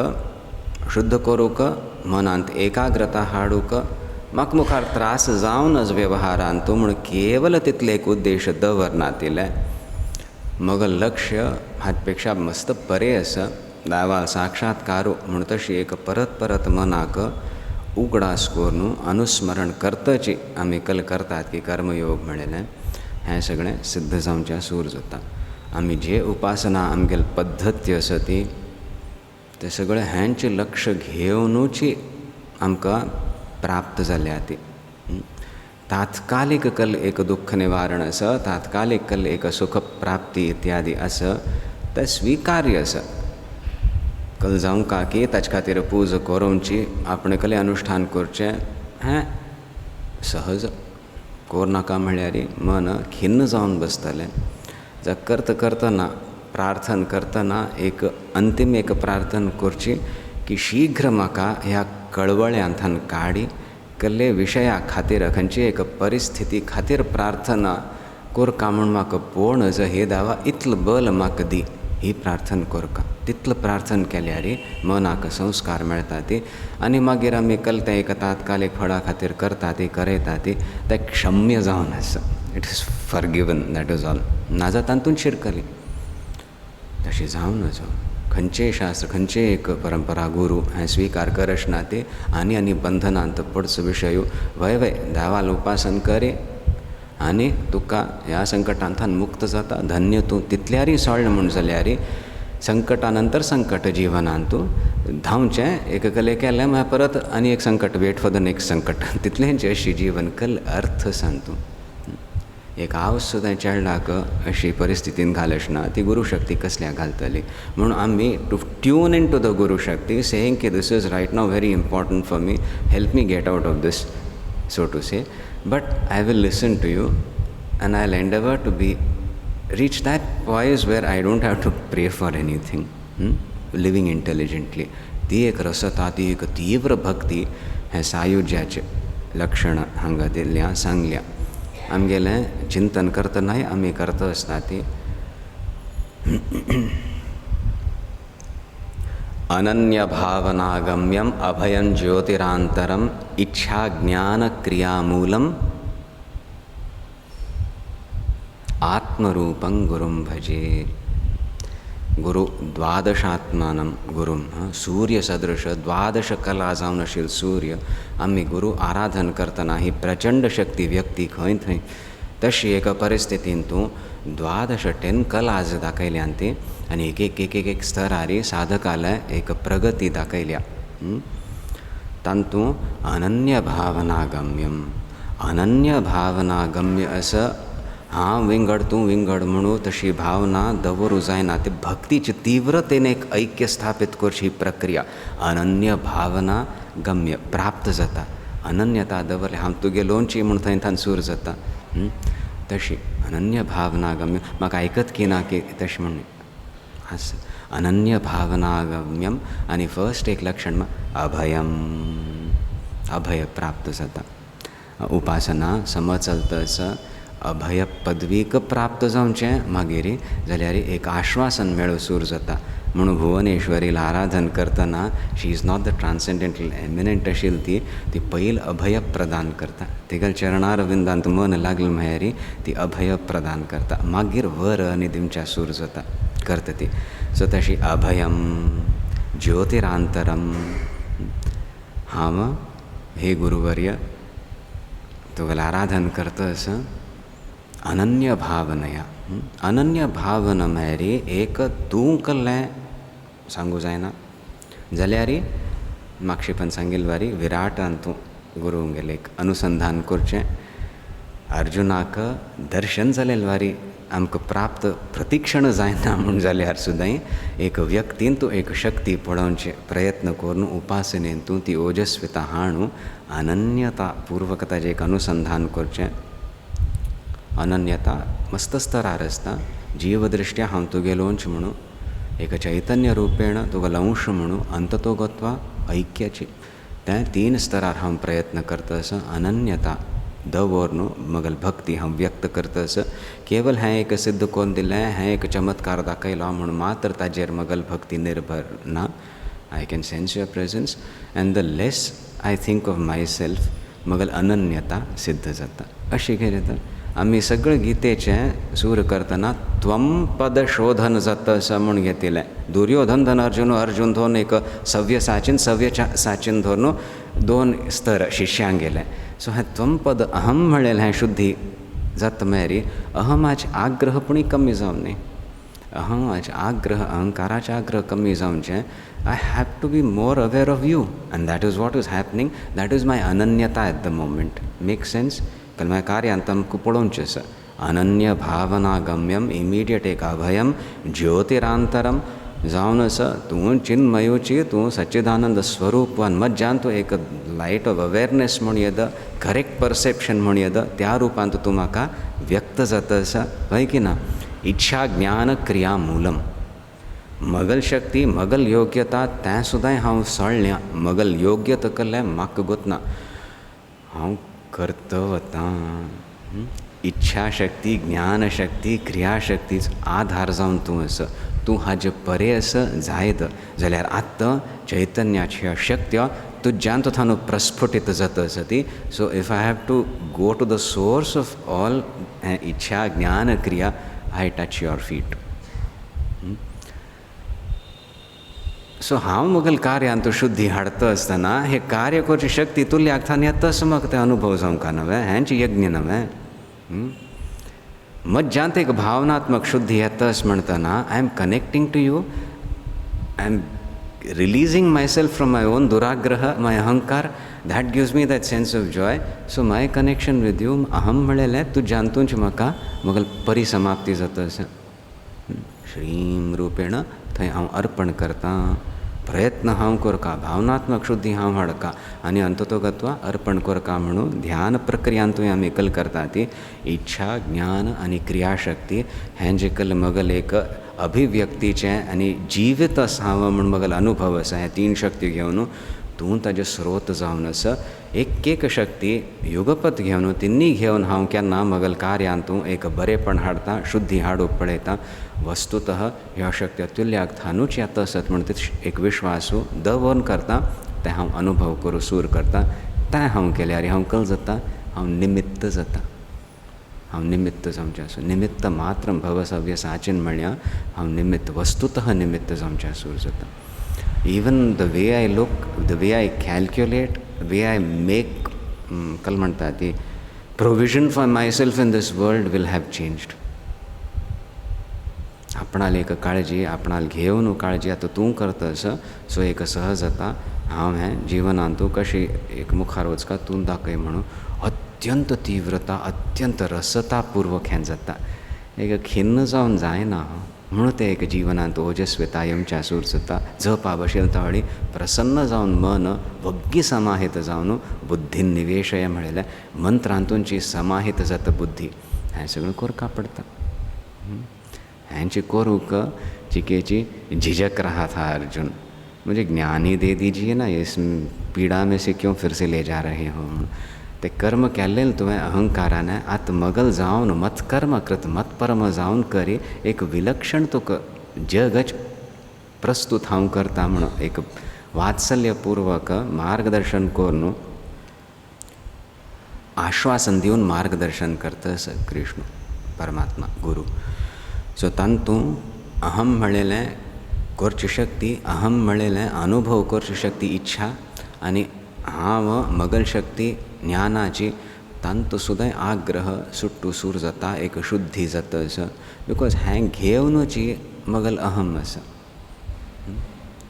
शुद्ध करूक मनांत एकाग्रता हाडूक म्हाका मुखार त्रास जावनच वेवहारांत म्हूण केवल तितले एक उद्देश दवरना तिले मगल लक्ष्य हाचे पेक्षा मस्त परे आसा. दावा साक्षात्कारू म्हूण तशी एक परत परत मनाक उगडास करून अनुस्मरण करतची आमी कल करतात की कर्मयोग म्हणलें हें सगळें सिद्ध जावचें सूर जाता. आमी जे उपासना आमगेली पद्दती आसा ती ते सगळें हेंचें लक्ष घेवनूच आमकां प्राप्त जाल्या ती. तात्कालिक कल एक दुःख निवारण आसा, तात्कालिक कल एक सुख प्राप्ती इत्यादी आसा तें स्विकार्य आसा. कल जावं का की ताचे खातीर पूज करूंची आपणे कले अनुश्ठान करचें हें सहज कोरनाका म्हळ्यार मन खिन्न जावन बसतलें. करता करतना प्रार्थना करतना एक अंतीम एक प्रार्थना करची की शीघ्र म्हाका ह्या कळवळ्यांतल्यान काडी कसले विशया खातीर खंयची एक परिस्थिती खातीर प्रार्थना करका म्हूण म्हाका पळोवन हे दावा इतलें बल म्हाका दी ही प्रार्थना करका. तितलो प्रार्थना केल्यार मनाक संस्कार मेळटा ती आनी मागीर आमी कलते एक तात्कालीक फळा खातीर करता ती करयता ती तें क्षम्य जावन आसा. It is forgiven that is all. नाजाल्यार तातूंत शिरकली तशी जावन नजो. खंयचेय शास्त्र खंयचेय एक परंपरा गुरू हें स्विकार करचना ती आनी बंधनांत पडचो विशय वय देवाल उपासन करे आनी तुका ह्या संकटांतल्यान मुक्त जाता. धन्य तूं. तितल्यारी सोळ्ळें म्हूण जाल्यार संकटा नंतर संकट जिवनांत तूं धांवचें एक कले केलें मागीर परत आनी एक संकट वेट फॉर द नेक्स्ट संकट तितलेंच अशी जीवन कल अर्थ सांग तूं. एक आवस सुद्दां चेडणाक अशी परिस्थितीन घालचना ती गुरुशक्ती कसल्या घालतली. म्हणून आमी to tune in to the gurushakti saying की this is right now very important for me, help me get out of this so to say, but I will listen to you and I'll endeavor to reach that poise where I don't have to pray for anything. Living intelligently. ती एक रसता, ती एक तीव्र भक्ती हें सायुज्याचें लक्षण हांगा दिल्ल्या सांगल्या. आमगेलें चिंतन करतनाय आमी करता आसता ती अनन्य भावनागम्यम अभयं ज्योतिरांतरम इच्छा ज्ञान क्रियामूलम आत्मरूपं गुरुं भजे. गुरु द्वादशात्मानं गुरुं सूर्यसदृश द्वादश कला जावन आशिल्लो सूर्य आमी गुरु आराधन करतना ही प्रचंड शक्ती व्यक्ती खंय थंय तशी एका परिस्थितीन तूं 12 कलाज दाखयल्यान ती आनी एक स्तरार साधकाला एक प्रगती दाखयल्या. तातूंत अनन्य भावनागम्य असं हांव विंगड तूं विंगड म्हणून तशी भावना दवरूं जायना. ती भक्तीची तीव्रतेन एक ऐक्य स्थापीत करची प्रक्रिया अनन्य भावना गम्य प्राप्त जाता. अनन्यता दवरले हांव तुगे लोणची म्हूण थंयथान सूर जाता. तशी अनन्य भावना गम्य म्हाका आयकत की ना की तशें म्हण आस अनन्य भावनागम्यम आनी फर्स्ट एक लक्षण अभय प्राप्त जाता. उपासना समज चलता अभय पदवीक प्राप्त जावचें मागीर जाल्यार एक आश्वासन मेळो सूर जाता. म्हणून भुवनेश्वरीला आराधन करतना she is not the transcendental immanent आशिल्ली ती पयल अभय प्रदान करता. तिगेल चरणारविंदांत मन लागलें म्हळ्यार ती अभय प्रदान करता. मागीर वर आनी दिमच्या सूर जाता करता ती. सो तशी अभयम ज्योतिरांतरम हांव हे गुरुवर्य तुगेलें आराधन करता असं अनन्य भावनया. अनन्य भावना मेरी एक तूं कल्लें सांगू जायना जाल्यार म्हाका पण सांगिल्ले वारी विराटान तूं गुरुंगेलें एक अनुसंधान करचें. अर्जुनाक दर्शन जालेले वारी आमकां प्राप्त प्रतिक्षण जायना म्हूण जाल्यार सुद्दां एक व्यक्तीन तूं एक शक्ती पळोवचे प्रयत्न करून उपासनेन तूं ती ओजस्विता हाडूं अनन्यता पूर्वक ताजें एक अनुसंधान करचें. अनन्यता मस्त स्तरार आसता. जीवदृश्ट्या हांव तुगेलोंच म्हणून एक चैतन्य रुपेण तुगेलो अंश म्हणून अंततो गत्वा ऐक्याची त्या 3 स्तरार हांव प्रयत्न करता असं अनन्यता दवर न्हू मगल भक्ती हांव व्यक्त करता असं केवल हें एक सिद्ध कोन्न दिलें हें एक चमत्कार दाखयलो म्हणून मात्र ताजेर मगल भक्ती निर्भर ना. I can sense your presence and the less I think of myself मगल अनन्यता सिद्ध जाता. अशें कितें तर आमी सगळें गितेचें सूर करतना त्वम पद शोधन जाता असं म्हूण घेतिलें. दुर्योधन धन अर्जुन दोन एक सव्य साचीन धरून 2 स्तर शिष्यांक गेले. सो हें त्वम पद अहम म्हणलेलें हें शुद्धी जाता मेरी अहमाचे आग्रहपणी कमी जावन न्ही. अहमाचे आग्रह अहंकाराचे आग्रह कमी जावचे. I have to be more aware of you and that is what is happening. That is my ananyata at the moment. Make sense. कल कार्यांत आमकां पळोवचें आसा. अनन्य भावना गम्यम इमिडिएट एक अभयम ज्योतिरांतरम जावन आसा तूं चिन्मयूची तूं सच्चिदानंद स्वरूपवान मज्जान तूं एक लायट ऑफ अवेरनेस म्हूण येद करेक्ट परसेप्शन म्हूण येद त्या रुपांत तूं म्हाका व्यक्त जाता आसा हय की ना. इच्छा ज्ञान क्रिया मूलम मगल शक्ती मगल योग्यता तें सुद्दां हांव सोडलें. मगल योग्य तकलें म्हाका गोतना हांव करता वता. इच्छा शक्ती ज्ञान शक्ती क्रिया शक्तीच आधार जावन तूं आसा. तूं हाजे परे आसा जायत जाल्यार आत्तां चैतन्याची शक्ती तुज्यान थान प्रस्फुटीत जाता आसा ती. So if I have to go to the source of all इच्छा ज्ञान क्रिया I touch your feet. So हांव मुगल कार्यांत शुद्धी हाडता आसतना हे कार्य करची शक्ती तुल्याक थान येता असो म्हाका ते अनुभव जावंक नवे. हेंच यज्ञ नवे. मज्जांत एक भावनात्मक शुद्धी येता अस म्हणटना I am connecting to you. I am releasing myself from my own duragraha my ahankar. That gives me that sense of joy. So my connection with you अहम म्हणलेलें तुज्यांतूच म्हाका मुगल परिसमाप्ती जाता आसा. श्रीम रुपेण थंय हांव अर्पण करता. प्रयत्न हांव करता भावनात्मक शुद्धी हांव हाडका आनी अंततो गत्वा अर्पण करता म्हणून ध्यान प्रक्रियांतूय आमी कल करता ती इच्छा ज्ञान आनी क्रियाशक्ती हें जे कल मगल एक अभिव्यक्तीचें आनी जिवीत असावं म्हूण मगल अनुभव आसा. हे 3 शक्ती घेवन तूं ताजे स्रोत जावन आसा. एक शक्ती युगपत घेवन तिन्नी घेवन हांव केन्ना मगल कार्यांतूं एक बरेपण हाडटा शुद्धी हाडूंक पळयता. वस्तुतः ह्या शक्ती तुल्याक थानूच येता आसत म्हण एक विश्वासू दवरून करता. तें हांव अनुभव करूं सूर करता. तें हांव केल्यार हांव कल जाता हांव निमित्त जाता. हांव निमित्त जावचें आसूं. निमित्त मात्र भवसव्य साचीन म्हणया हांव निमित्त वस्तुतः निमित्त जावचें सूर जाता. Even the way I look the way I calculate way I make कल म्हणटा ती provision for myself in this world will have changed. आपणाल एक काळजी आपणाल घेवन काळजी आतां तूं करता असो. सो एक सहज जाता हांव हें जिवनांतू कशी एक मुखार वचका तूं दाखय म्हणून अत्यंत तीव्रता अत्यंत रसतापूर्वक हें जाता. एक खिन्न जावन जायना म्हणून ते एक जिवनांत ओजस्विता येवच्या सूर जाता. जप आवश्यकता हळी प्रसन्न जावन मन वग्गी समाहीत जावन बुद्धीन निवेशय म्हणलें मंत्रांतूंची समाहीत जाता बुद्धी. हें सगळें करका पडटा. हेंची करूंक चिकेची झिझक रहा था अर्जुन. मुझे ज्ञान ही दे दीजिए ना इस पीड़ा में से क्यों फिर से ले जा रहे हो. ते कर्म केल्लें तुवें अहंकारान आत मगल जावन मत कर्म कृत मत परम जावन करी एक विलक्षण तुका जगच प्रस्तुत हांव करता म्हणून एक वात्सल्यपूर्वक मार्गदर्शन करून आश्वासन दिवन मार्गदर्शन करता कृष्ण परमात्मा गुरु. सो तांतूं अहम म्हणलेलें करची शक्ती अहम म्हणलेलें अनुभव करची शक्ती इच्छा आनी हांव मगल शक्ती ज्ञानाची तांतू सुद्दां आग्रह सुट्टू सूर जाता एक शुद्धी जाता असो बिकॉज हें घेवनूची मगल अहम आसा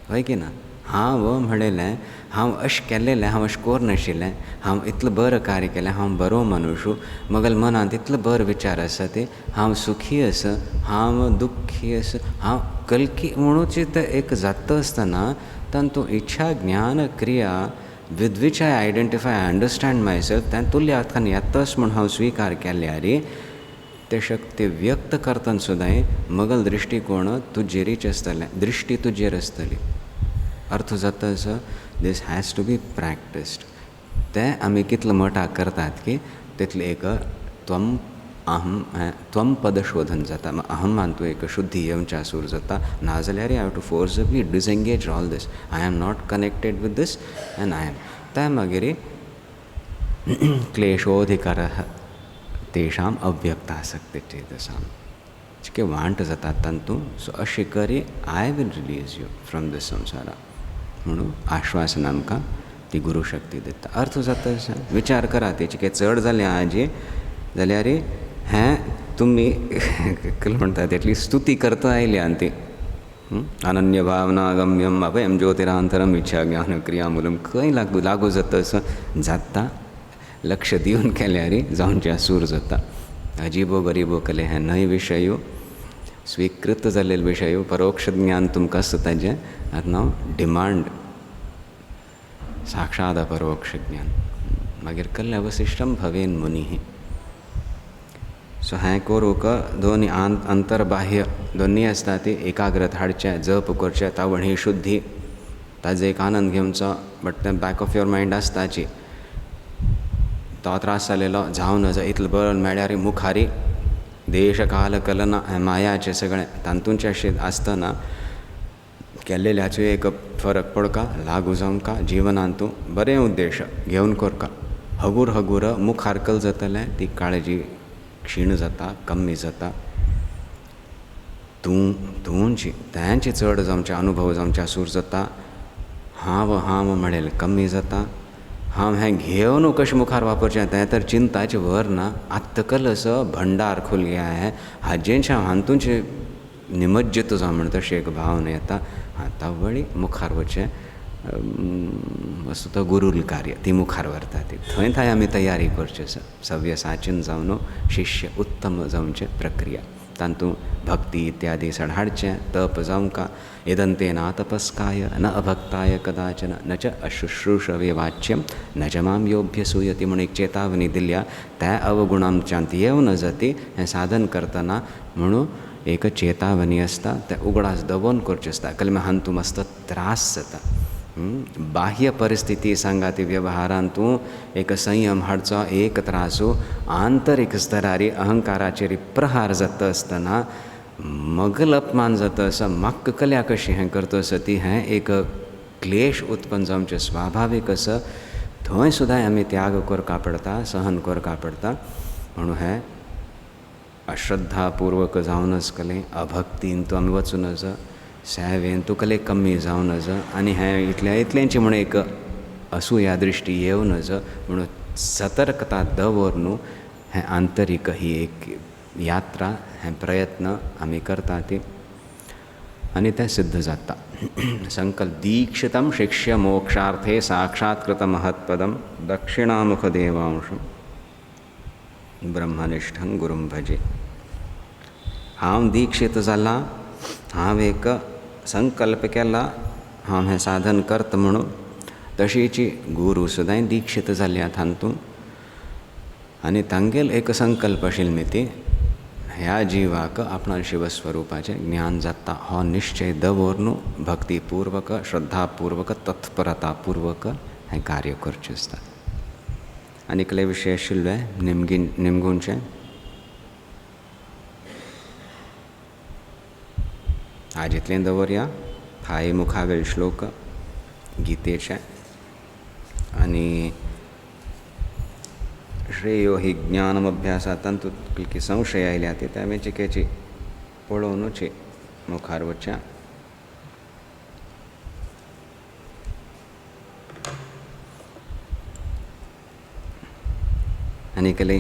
हय की ना हांव म्हणलेलें हांव अशें केल्लेलें हांव अशें कोर नाशिल्लें हांव इतलें बरें कार्य केलें हांव बरो मनुश्य मगल मनांत इतले बरे विचार आसा ते हांव सुखी आसा हांव दुख्खी आसा हांव कलकी म्हणूची तें एक जाता आसतना तांतू इच्छा ज्ञान क्रिया with which I identify, I understand myself, तें तुल्य अर्थान येताच म्हूण हांव स्विकार केल्यार ते शक्ती व्यक्त करतना सुद्दां मगल दृश्टीकोण तुजेरीच आसतलें दृश्टी तुजेर आसतली अर्थ जाता असो दीस हॅज टू बी प्रॅक्टिस्ड तें आमी कितलें मोठाक करतात की तितलें एक त्वम अहम त्वम पद शोधन जाता अहमान तूं एक शुद्धी येवच्या सूर जाता नाजाल्यार I have to forcibly disengage all these I am not connected with these and I am त्या मागीर क्लेशोधिकारः तेषाम अव्यक्त आसक्ति चेतसाम जिके वांट जाता तांतू सो अशें करी I will release you from this संवसारा म्हणून आश्वासन आमकां ती गुरू शक्ती दिता अर्थ जाता विचार करा तेची के चड जालें आजी जाल्यार हें तुमी म्हणटा तेतली स्तुती करता आयल्या आनी ती अनन्य भावना गम्यम अभयम ज्योतिरांतरम इच्छा ज्ञान क्रिया मूलम खंय लागू जाता असो जाता लक्ष दिवन केल्यार जावनच्या सूर जाता अजीबो गरीबो कले हे नय विशयो स्वीकृत जाल्ले विशयो परोक्ष ज्ञान तुमकां आसता ताजें आतां हांव डिमांड साक्षात अपरोक्ष ज्ञान मागीर कल्ले अवशिष्टम भवेन मुनीः सो हें करूंक दोनी अंतर्बाह्य दोनी आसता ती एकाग्रत हाडचें जप करचें तावण ही शुद्धी ताजो एक आनंद घेवचो बट तें बॅक ऑफ युअर मायंड आसताची तो त्रास जालेलो जावन नजो इतलो बरो मेळ्यार मुखारी देश काल कलना हें मायाचें सगळें तांतूंचें अशें आसतना केल्लेल्याचो एक फरक पडका लागू जावंका जिवनांत तूं बरें उद्देश घेवन करका हगूर हगूर मुखार कल जातलें ती काळजी क्षीण जाता कमी जाता तुंची तेंचे चड जावचे अनुभव जावचे सूर जाता हांव हांव म्हणेल कमी जाता हांव हें घेवन कशें मुखार वापरचें तें तर चिंताचें व्हर ना आत्तकल असो भंडार खुल गया है हाजेंच्या हांतूंचे निमज्जित जावं म्हणटा तशी एक भावना येता आतां वळी मुखार वचचें वस्तुतः गुरूल कार्य ती मुखार व्हरता ती थंय आमी तयारी करची आसा सव्य साचीन जावन शिष्य उत्तम जावचे प्रक्रिया तांतूं भक्ती इत्यादी सण हाडचें तप जावंका यदंतेन तपस्काय न अभक्ताय कदाचन न च अशुश्रूषवे वाच्यम न च मां योऽभ्यसूयति म्हणून एक चेतावणी दिल्या त्या अवगुणांच्यात येवं न जाती हें साधन करतना म्हणून एक चेतावणी आसता तें उगडास दवरून करचें आसता कलमे हांतूं मस्त त्रास जाता बाह्य परिस्थिती सांगाती वेव्हारांत तूं एक संयम हाडचो एक त्रासू आंतरीक स्तरारी अहंकाराचेर प्रहार जाता आसतना मगल अपमान जाता आसा म्हाका कल्या कशी हें करता आसा ती हें एक क्लेश उत्पन्न जावचें स्वाभावीक आसा थंय सुद्दां आमी त्याग करका पडटा सहन करका पडटा म्हणून हें अश्रद्धापूर्वक जावन आसतलें अभक्तीन तूं आमी वचूं नज सेवेन तुकले कमी जावन नज आनी हें इतलेंची म्हणून एक असूया दृश्टी येवं नज म्हणून सतर्कता दवरून हें आंतरीक ही एक यात्रा हें प्रयत्न आमी करता ती आनी तें सिद्ध जाता संकल्प दीक्षितं शिक्ष्य मोक्षार्थे साक्षात्कृत महत्पदं दक्षिणामुख देवांशं ब्रह्मनिष्ठं गुरुं भजे हांव दीक्षित जाला हांव एक संकल्प केला हांव हें साधन करता म्हणून तशीची गुरू सुद्दां दीक्षित जाल्यात हातूंत आनी तांगेल एक संकल्प आशिल्ली ती ह्या जिवाक आपणा शिवस्वरुपाचें ज्ञान जाता हो निश्चय दवरून भक्तीपूर्वक श्रद्धापूर्वक तत्परतापूर्वक हें कार्य करचें आसता आनी कसले विशय आशिल्ले निमगुणचे आज इतलें दवरया हाय मुखावेल श्लोक गीतेचे आनी श्रेयो हि ज्ञानमभ्यासात तांतूंत संशय आयल्या ती त्या चिकेची पळोवनूच मुखार वचचें अनिकले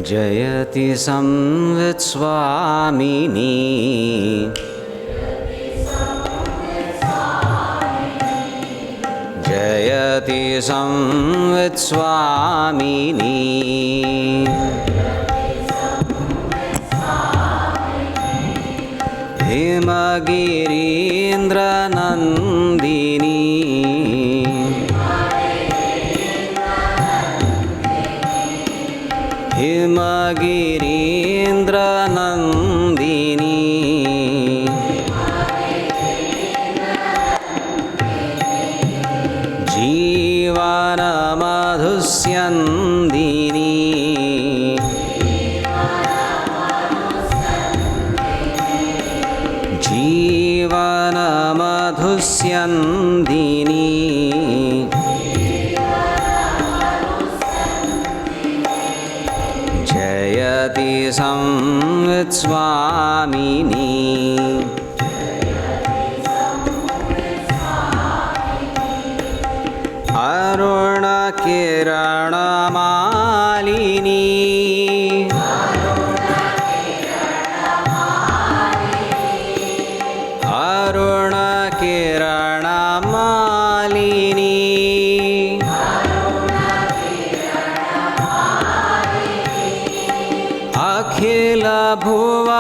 जयति संवित् स्वामिनी जयति संवित् स्वामिनी हिमगिरीन्द्रनन्दिनी हिमगिरीन्द्रनन्दिनी जीवनमधुस्यन्दिनी जीवनमधुस्यन्दिनी जयति संवित् स्वामिनी अरुणकिरणमालिनी अरुणकिरणमालिनी अखिल भुवनपालिनी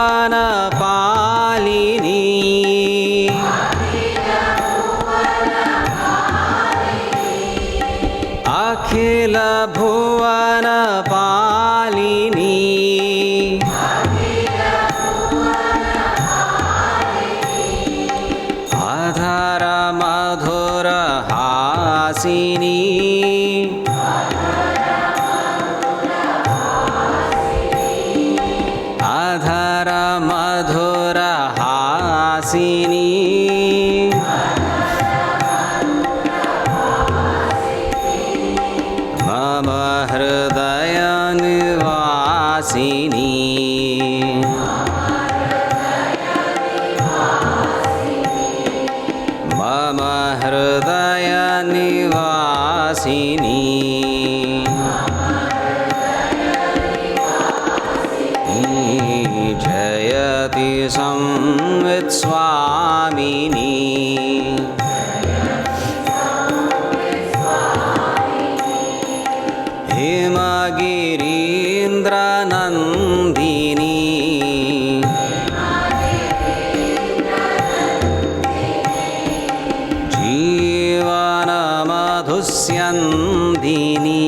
अखिल भुवनपालिनी अधर मधुरहासिनी अधर मधुरहासिनी मम हृदय निवासिनी मम हृदय निवासिनी जयति संवित् स्वामिनी हिमगिरीन्द्रनन्दिनी जीवनमधुस्यन्दिनी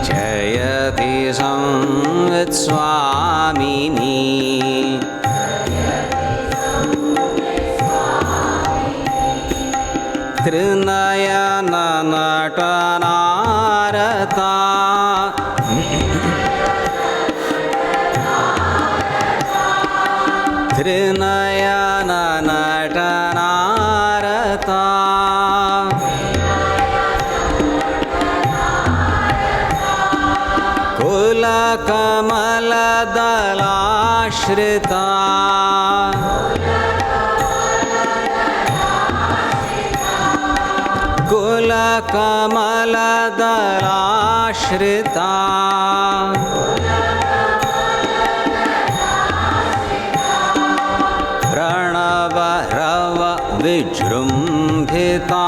जयति संवित् स्वामिनी त्रिनयन नटनारता त्रिनयन नटनारता कुलकमलदलाश्रिता कुलकमलदलाश्रिता प्रणवरव विजृम्भिता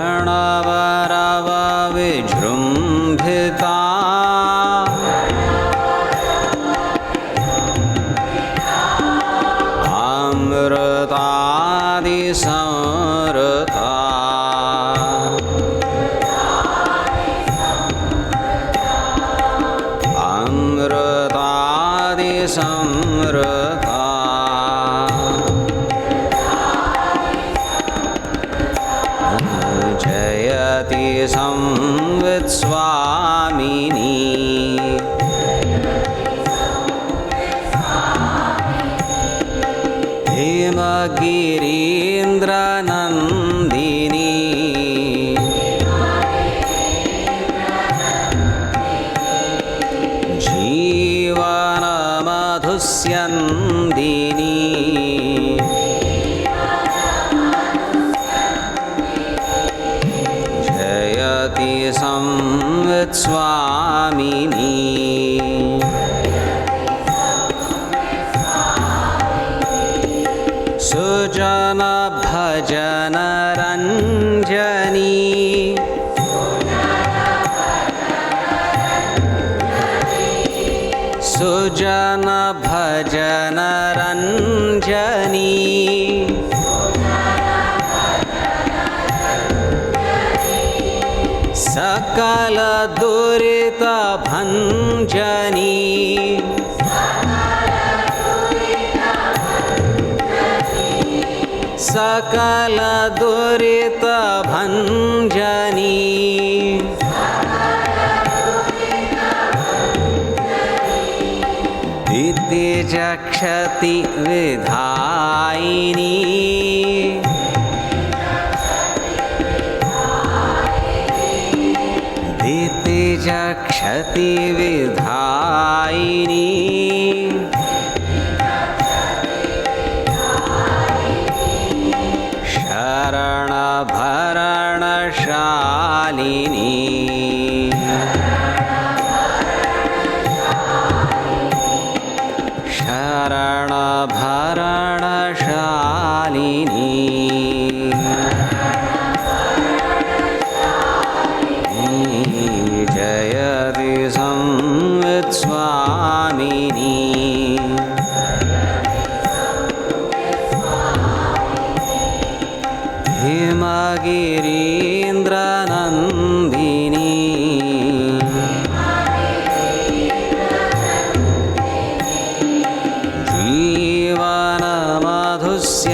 प्रणवरव विजृम्भिता अमृतादिसंवृता जयति संवित् स्वामिनी हेमगिरीन्द्रनन्दिनी जीवनमधुस्यन्दिनी जयति संवित् स्वामिनी सुजन भजन रञ्जनी सुजन भजन रञ्जनी सकल दुरित भञ्जनी सकल दुरित भञ्जनी दितिजक्षति विधायिनी दितिजक्षति विधायिनी शरण भरणशालिनी शरण भरणशालिनी जयति संवित् स्वामिनी हेमगिरीन्द्रनन्दिनी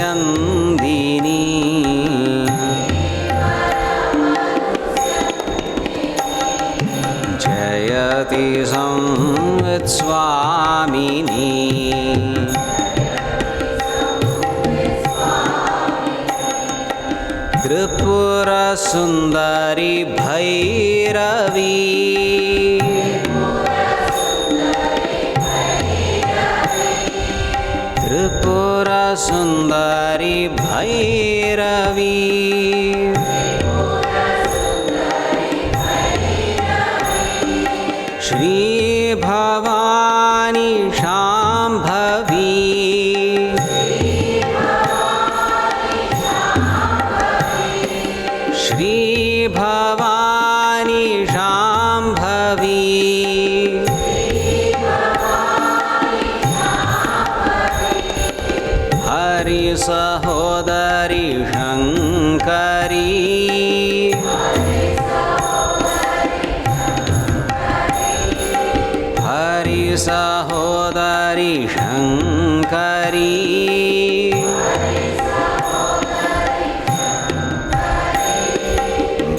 जीवनमधुस्यन्दिनी जयति संवित् स्वामिनी त्रिपुरसुन्दरी भैरवी त्रिपुरसुन्दरी भैरवी श्रीभवानी शाम्भवी श्रीभवानी शाम्भवी हरिसहोदरी शङ्करी हरिसहोदरी शङ्करी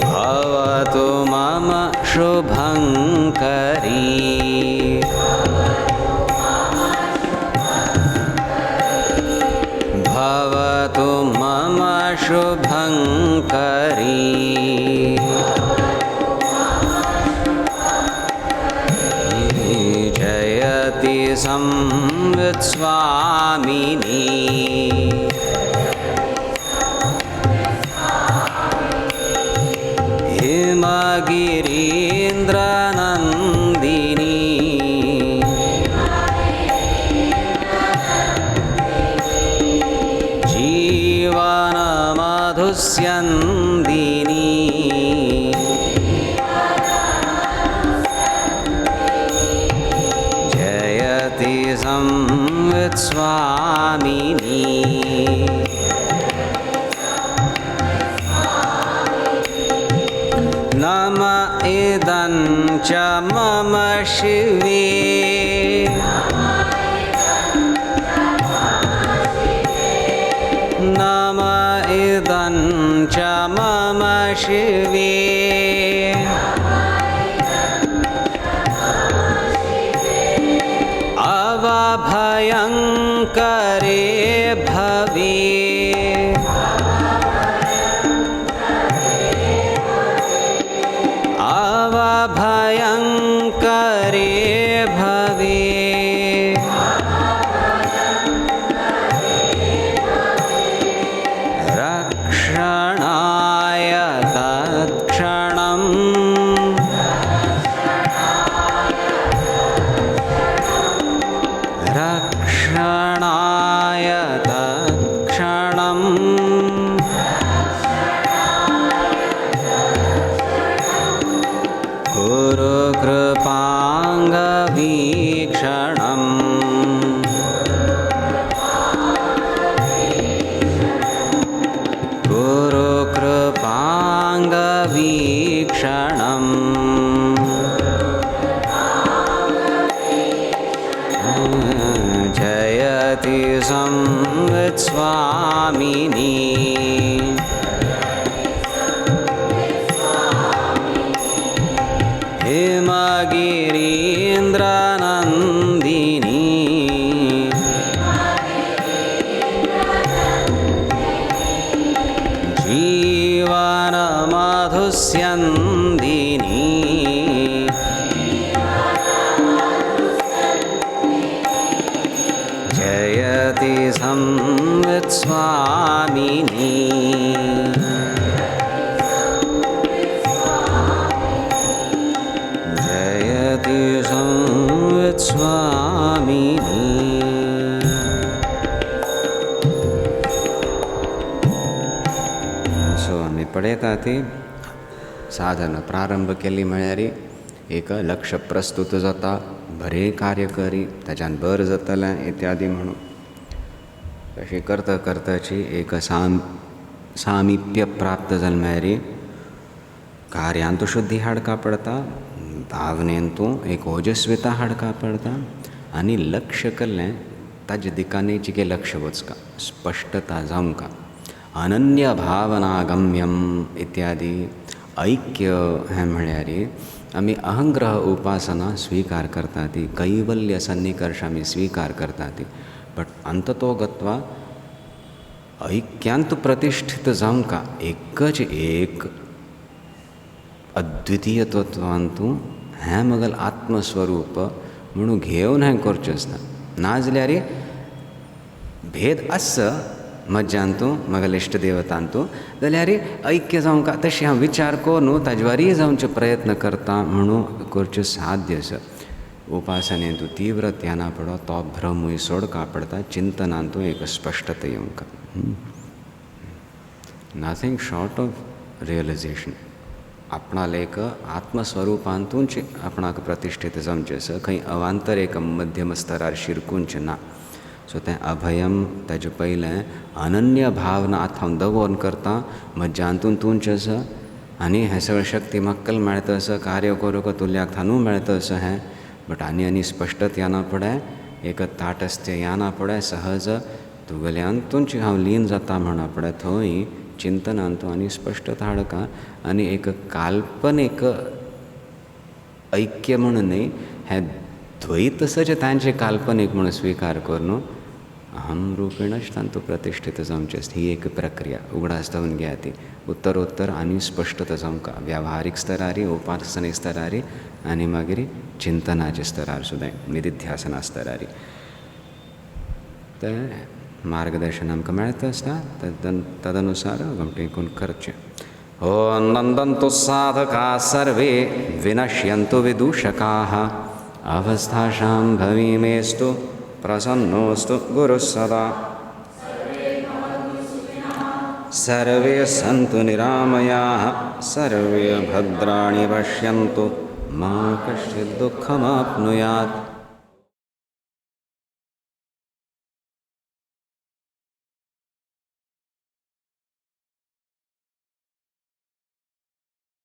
भवतु मम शुभङ्करी भवतु मम शुभङ्करी जयति संवित् स्वामिनी हेमगिरीन्द्रनन्दिनी जीवनमधुस्यन्दिनी जयति संवित् स्वामिनी नम इदं च मम शिवे नम च मम शिवे अवभयङ्करे भवे अवभयङ्करे भवे रक्षणाय तत्क्षणम् रक्षणाय तत्क्षणम् कुरु कृपाङ्गवीक्षणम् कुरु कृपाङ्गवीक्षणम् जयति संवित्स्वामिनी हिमगिरीन्द्रनन्दिनी जीवनमधुस्यन्दिनी जयति संवित्स्वामिनी जयति संवित्स्वामिनी सो आम्ही पळयता ती साधन प्रारंभ केली म्हळ्यार एक लक्ष प्रस्तुत जाता बरें कार्य करी ताच्यान बरें जातलें इत्यादी म्हणून तशी करता करताची एक सामिप्य प्राप्त जालें म्हळ्यार कार्यांतू शुद्धी हाडका पडता भावनेंतू एक ओजस्विता हाडका पडता आनी लक्ष केल्लें ताजे दिकांनी जिके लक्ष वचका स्पश्टता जावंका अनन्य भावनागम्यम इत्यादी ऐक्य हें म्हळ्यार आमी अहंग्रह उपासना स्वीकार करता ती कैवल्य सन्निकर्श आमी स्वीकार करता ती बट अंततो गत्वा ऐक्यांत प्रतिष्ठित जावंका एकच एक अद्वितीय तत्वांतू हें मगल आत्मस्वरूप म्हणून घेवन हें करचें आसता नाजाल्यार भेद आसा मज्जांतू मगल इश्ट देवतांतू जाल्यार ऐक्य जावंका तशें हांव विचार करून ताजेवरी जावचे प्रयत्न करता म्हणून करचें साध्य आसा उपासनेंतू तीव्र ध्याना पडो तो भ्रमूय सोडका पडता चिंतनांतू एक स्पश्टता येवंका नथिंग शॉर्ट ऑफ रियलायजेशन आपणाल एक आत्मस्वरूपांतूच आपणाक प्रतिष्ठीत जावचें आसा खंय अवांतर एक मध्यम स्तरार शिरकूंचें ना सो तें अभयम ताजे पयलें अनन्य भावना आतां हांव दवरून करता म्हज्या हातून तूंच आसा आनी हें सगळें शक्ती मक्कल मेळता आसा कार्य करूंक तुल्याक थानू मेळता आसा हें बट आनी स्पश्टत येना पडे एक ताटस्थ्य येना पडे सहज तुगेल्यांतूच हांव लीन जाता म्हणा पडे थंय चिंतनांतू आनी स्पश्टता हाडका आनी एक काल्पनीक ऐक्य म्हणून न्ही हें द्वैत सज तांचे काल्पनीक म्हणून स्वीकार करून अहम रूपेणच तांतू प्रतिष्ठीत जावचें ही एक प्रक्रिया उगडास जावन घेया ती उत्तरोत्तर आनी स्पश्टता जावंका व्यावहारीक स्तरारी उपासने स्तरारी आनी मागीर चिंतनाच्या स्तरार सुद्दां निधिध्यासना स्तरारी तें मार्गदर्शन आमकां मेळता आसता तदनुसार घमटें करून करचें ओम नंदन्तु साधका सर्वे विनश्यन्तु विदूषकाः अवस्थाशां भवीमेस्तु प्रसन्नोऽस्तु गुरुः सदा सर्वे सन्तु निरामयाः सर्वे भद्राणि पश्यन्तु मा कश्चित् दुःखमाप्नुयात्